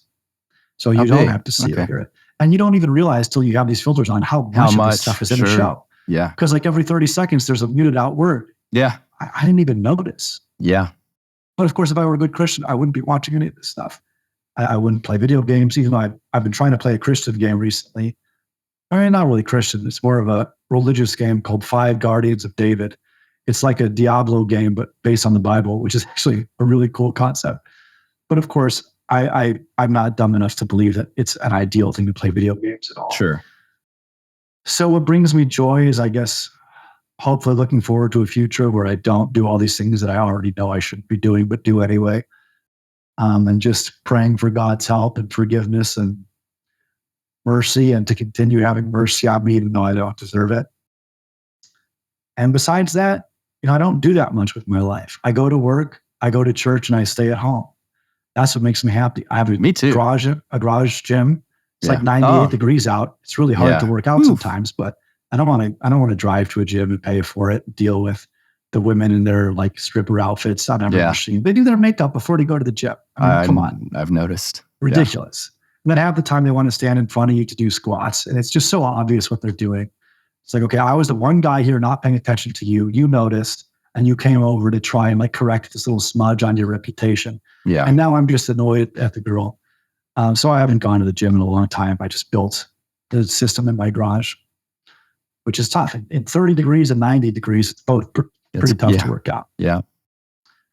So you don't have to see it or hear it. And you don't even realize till you have these filters on how much of this stuff is in a show. Yeah. Because like every 30 seconds, there's a muted out word. Yeah. I didn't even notice. Yeah. But of course, if I were a good Christian, I wouldn't be watching any of this stuff. I wouldn't play video games, even though I've been trying to play a Christian game recently. I mean, not really Christian. It's more of a religious game called 5 Guardians of David. It's like a Diablo game, but based on the Bible, which is actually a really cool concept. But of course, I'm not dumb enough to believe that it's an ideal thing to play video games at all. Sure. So what brings me joy is, I guess, hopefully looking forward to a future where I don't do all these things that I already know I shouldn't be doing, but do anyway. And just praying for God's help and forgiveness and mercy, and to continue having mercy on me even though I don't deserve it. And besides that, I don't do that much with my life. I go to work, I go to church, and I stay at home. That's what makes me happy. I have a garage gym. It's like 98 degrees out. It's really hard to work out sometimes, but I don't want to drive to a gym and pay for it, deal with the women in their like stripper outfits on every machine. They do their makeup before they go to the gym. I mean, come on. I've noticed. Ridiculous. And then half the time they want to stand in front of you to do squats, and it's just so obvious what they're doing. It's like, okay, I was the one guy here not paying attention to you. You noticed, and you came over to try and like correct this little smudge on your reputation. Yeah. And now I'm just annoyed at the girl. So I haven't gone to the gym in a long time. I just built the system in my garage, which is tough. In 30 degrees and 90 degrees, it's both pretty tough to work out. Yeah.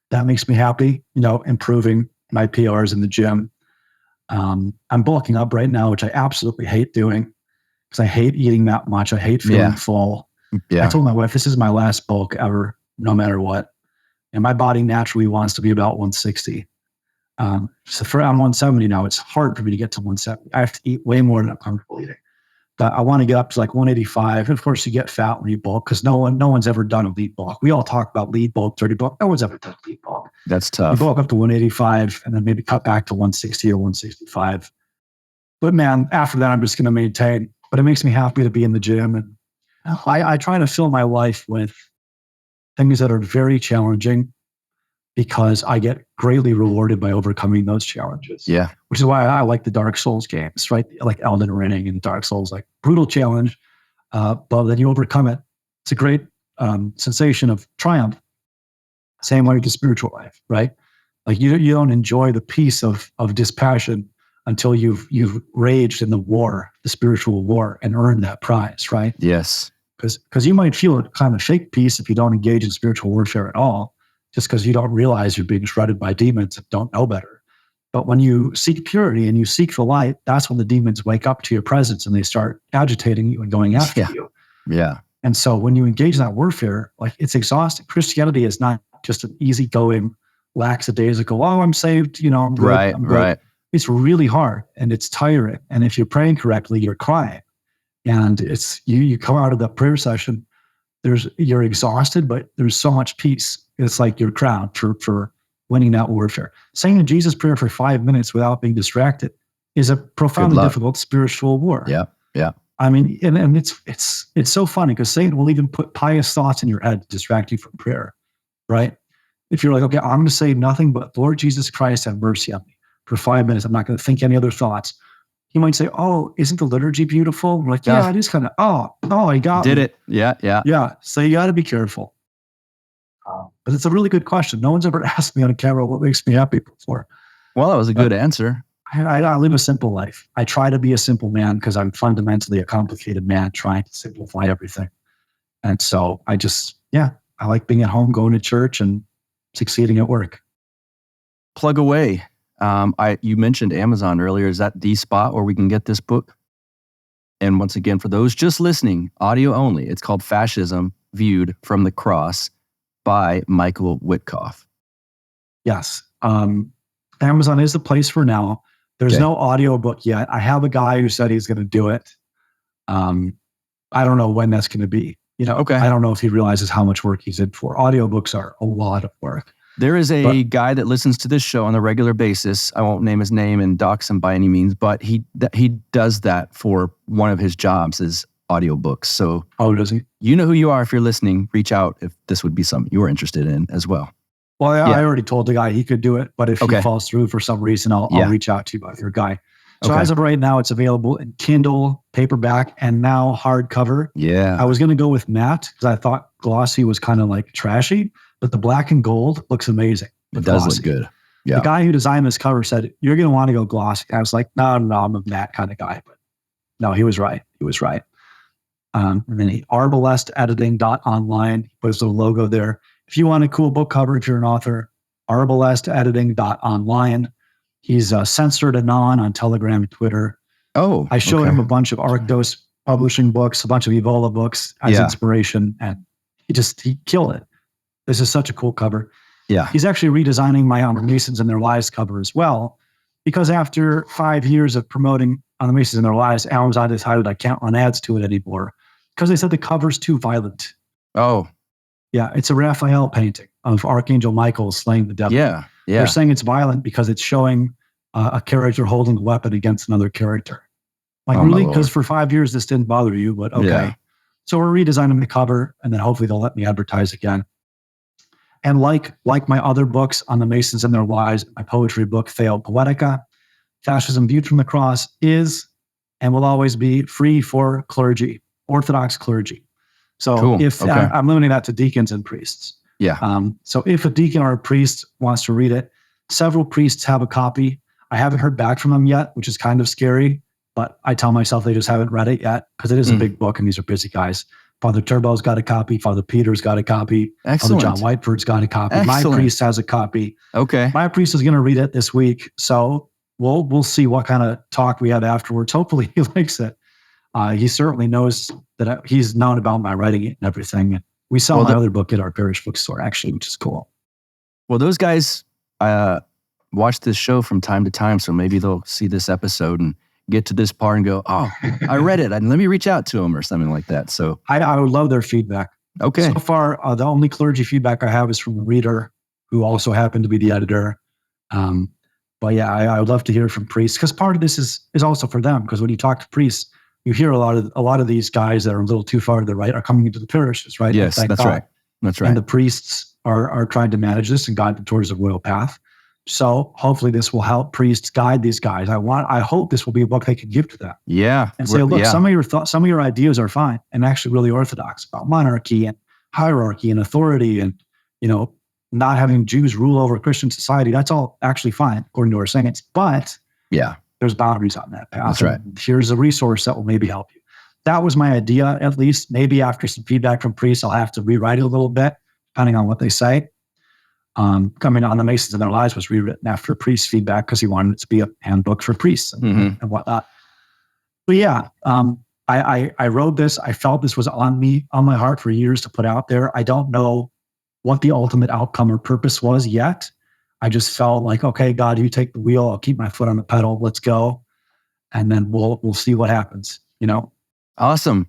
That makes me happy, improving my PRs in the gym. I'm bulking up right now, which I absolutely hate doing because I hate eating that much. I hate feeling full. Yeah. I told my wife, this is my last bulk ever, no matter what. And my body naturally wants to be about 160. So I'm 170 now. It's hard for me to get to 170. I have to eat way more than I'm comfortable eating. But I want to get up to like 185. And of course, you get fat when you bulk because no one's ever done a lead bulk. We all talk about lead bulk, dirty bulk. No one's ever done lead bulk. That's tough. You bulk up to 185 and then maybe cut back to 160 or 165. But man, after that, I'm just going to maintain. But it makes me happy to be in the gym. And I try to fill my life with things that are very challenging because I get greatly rewarded by overcoming those challenges. Yeah. Which is why I like the Dark Souls games, right? Like Elden Ring and Dark Souls, like brutal challenge, but then you overcome it. It's a great sensation of triumph. Same way with the spiritual life, right? Like you don't enjoy the peace of dispassion until you've raged in the spiritual war, and earned that prize, right? Yes. Because you might feel a kind of fake peace if you don't engage in spiritual warfare at all, just because you don't realize you're being shredded by demons and don't know better. But when you seek purity and you seek the light, that's when the demons wake up to your presence and they start agitating you and going after you. Yeah. And so when you engage in that warfare, like it's exhausting. Christianity is not just an easygoing, lackadaisical, oh, I'm saved, I'm good. I'm good. Right. It's really hard and it's tiring. And if you're praying correctly, you're crying. And it's you come out of that prayer session, you're exhausted, but there's so much peace. It's like you're crowned for winning that warfare. Saying the Jesus prayer for 5 minutes without being distracted is a profoundly difficult spiritual war. Yeah. Yeah. I mean, and it's so funny because Satan will even put pious thoughts in your head to distract you from prayer, right? If you're like, okay, I'm going to say nothing but Lord Jesus Christ, have mercy on me for 5 minutes. I'm not going to think any other thoughts. He might say, oh, isn't the liturgy beautiful? I'm like, yeah, it is kind of, I got Did me. it. Yeah. Yeah. So you got to be careful. But it's a really good question. No one's ever asked me on camera what makes me happy before. Well, that was a good answer. I live a simple life. I try to be a simple man because I'm fundamentally a complicated man trying to simplify everything. And so I like being at home, going to church, and succeeding at work. Plug away. You mentioned Amazon earlier. Is that the spot where we can get this book? And once again, for those just listening, audio only, it's called Fascism Viewed from the Cross by Michael Witcoff. Yes. Amazon is the place for now. There's no audio book yet. I have a guy who said he's going to do it. I don't know when that's going to be. I don't know if he realizes how much work he's in for. Audiobooks are a lot of work. There is a guy that listens to this show on a regular basis. I won't name his name and dox him by any means, but he does that for one of his jobs is audiobooks. So, does he? You know who you are if you're listening. Reach out if this would be something you were interested in as well. Well, I already told the guy he could do it, but if he falls through for some reason, I'll reach out to you about your guy. So as of right now, it's available in Kindle, paperback, and now hardcover. Yeah. I was going to go with matte because I thought glossy was kind of like trashy, but the black and gold looks amazing. It does look good. Yeah. The guy who designed this cover said, you're going to want to go glossy. I was like, no, I'm a matte kind of guy. But no, he was right. And then arbalestediting.online, he puts the logo there. If you want a cool book cover, if you're an author, arbalestediting.online. He's censored Anon on Telegram and Twitter. Oh, I showed him a bunch of Arctos publishing books, a bunch of Evola books as inspiration, and he killed it. This is such a cool cover. Yeah. He's actually redesigning my On the Masons and Their Lives cover as well, because after 5 years of promoting On the Masons and Their Lives, Amazon decided I can't run ads to it anymore because they said the cover's too violent. Oh. Yeah, it's a Raphael painting of Archangel Michael slaying the devil. Yeah. They're saying it's violent because it's showing a character holding a weapon against another character. Like, really? Because for 5 years, this didn't bother you, but okay. Yeah. So we're redesigning the cover, and then hopefully they'll let me advertise again. And like my other books On the Masons and Their Lives, my poetry book, Theo Poetica, Fascism Viewed from the Cross is and will always be free for clergy, Orthodox clergy. So Cool. if Okay. I'm limiting that to deacons and priests. Yeah. So if a deacon or a priest wants to read it, several priests have a copy. I haven't heard back from them yet, which is kind of scary, but I tell myself they just haven't read it yet because it is a big book and these are busy guys. Father Turbo's got a copy. Father Peter's got a copy. Excellent. Father John Whiteford's got a copy. Excellent. My priest has a copy. Okay. My priest is going to read it this week. So we'll see what kind of talk we have afterwards. Hopefully he likes it. He certainly knows that he's known about my writing it and everything. We sell my other book at our parish bookstore, actually, which is cool. Well, those guys watch this show from time to time, so maybe they'll see this episode and get to this part and go, oh, I read it. And let me reach out to them or something like that. So I would love their feedback. Okay. So far, the only clergy feedback I have is from the reader, who also happened to be the editor. But yeah, I would love to hear from priests, because part of this is also for them. Because when you talk to priests, you hear a lot of these guys that are a little too far to the right are coming into the parishes, right? Yes, that's right. That's right. And the priests are trying to manage this and guide them towards the royal path. So hopefully this will help priests guide these guys. I hope this will be a book they can give to them. Yeah. And say, look, some of your thoughts, some of your ideas are fine and actually really orthodox about monarchy and hierarchy and authority and, not having Jews rule over Christian society. That's all actually fine according to our saints. But yeah, there's boundaries on that path. That's right. Here's a resource that will maybe help you. That was my idea, at least. Maybe after some feedback from priests, I'll have to rewrite it a little bit, depending on what they say. Coming on the Masons in Their Lives was rewritten after priest feedback because he wanted it to be a handbook for priests and whatnot. But yeah, I wrote this. I felt this was on my heart for years to put out there. I don't know what the ultimate outcome or purpose was yet. I just felt like, okay, God, you take the wheel. I'll keep my foot on the pedal. Let's go. And then we'll see what happens, Awesome.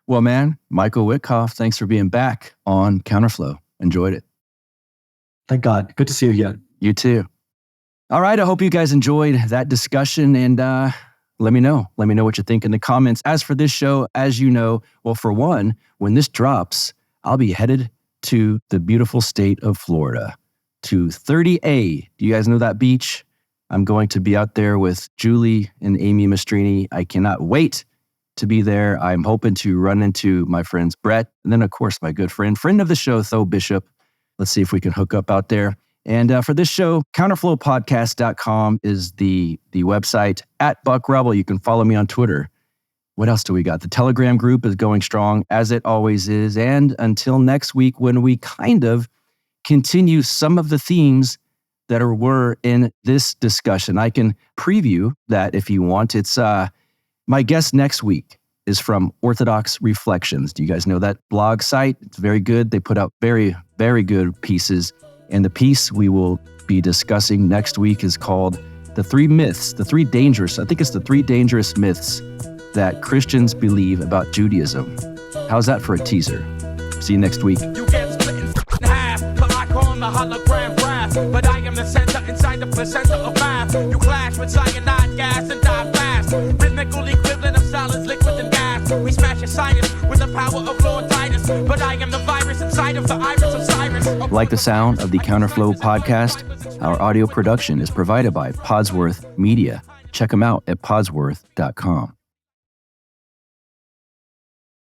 Well, man, Michael Witcoff, thanks for being back on Counterflow. Enjoyed it. Thank God. Good to see you again. You too. All right. I hope you guys enjoyed that discussion, and let me know. Let me know what you think in the comments. As for this show, as you know, well, for one, when this drops, I'll be headed to the beautiful state of Florida, to 30A. Do you guys know that beach? I'm going to be out there with Julie and Amy Mastrini. I cannot wait to be there. I'm hoping to run into my friends Brett, and then, of course, my good friend of the show, Tho Bishop. Let's see if we can hook up out there. And for this show, counterflowpodcast.com is the website. At Buck Rebel, you can follow me on Twitter. What else do we got? The Telegram group is going strong, as it always is. And until next week, when we kind of continue some of the themes that were in this discussion, I can preview that if you want. It's my guest next week is from Orthodox Reflections. Do you guys know that blog site? It's very good. They put out very, very good pieces. And the piece we will be discussing next week is called The Three Myths, the Three Dangerous, I think it's the Three Dangerous Myths that Christians believe about Judaism. How's that for a teaser? See you next week. You get split in half, but I call the hologram brass. But I am the center inside the placenta of math. You clash with cyanide gas and die fast. Rhythmical equivalent of solids, liquid and gas. We smash your sinus with the power of Lord Titus. But I am the virus inside of the iris of Cyrus. Like the sound of the Counterflow podcast? Our audio production is provided by Podsworth Media. Check them out at podsworth.com.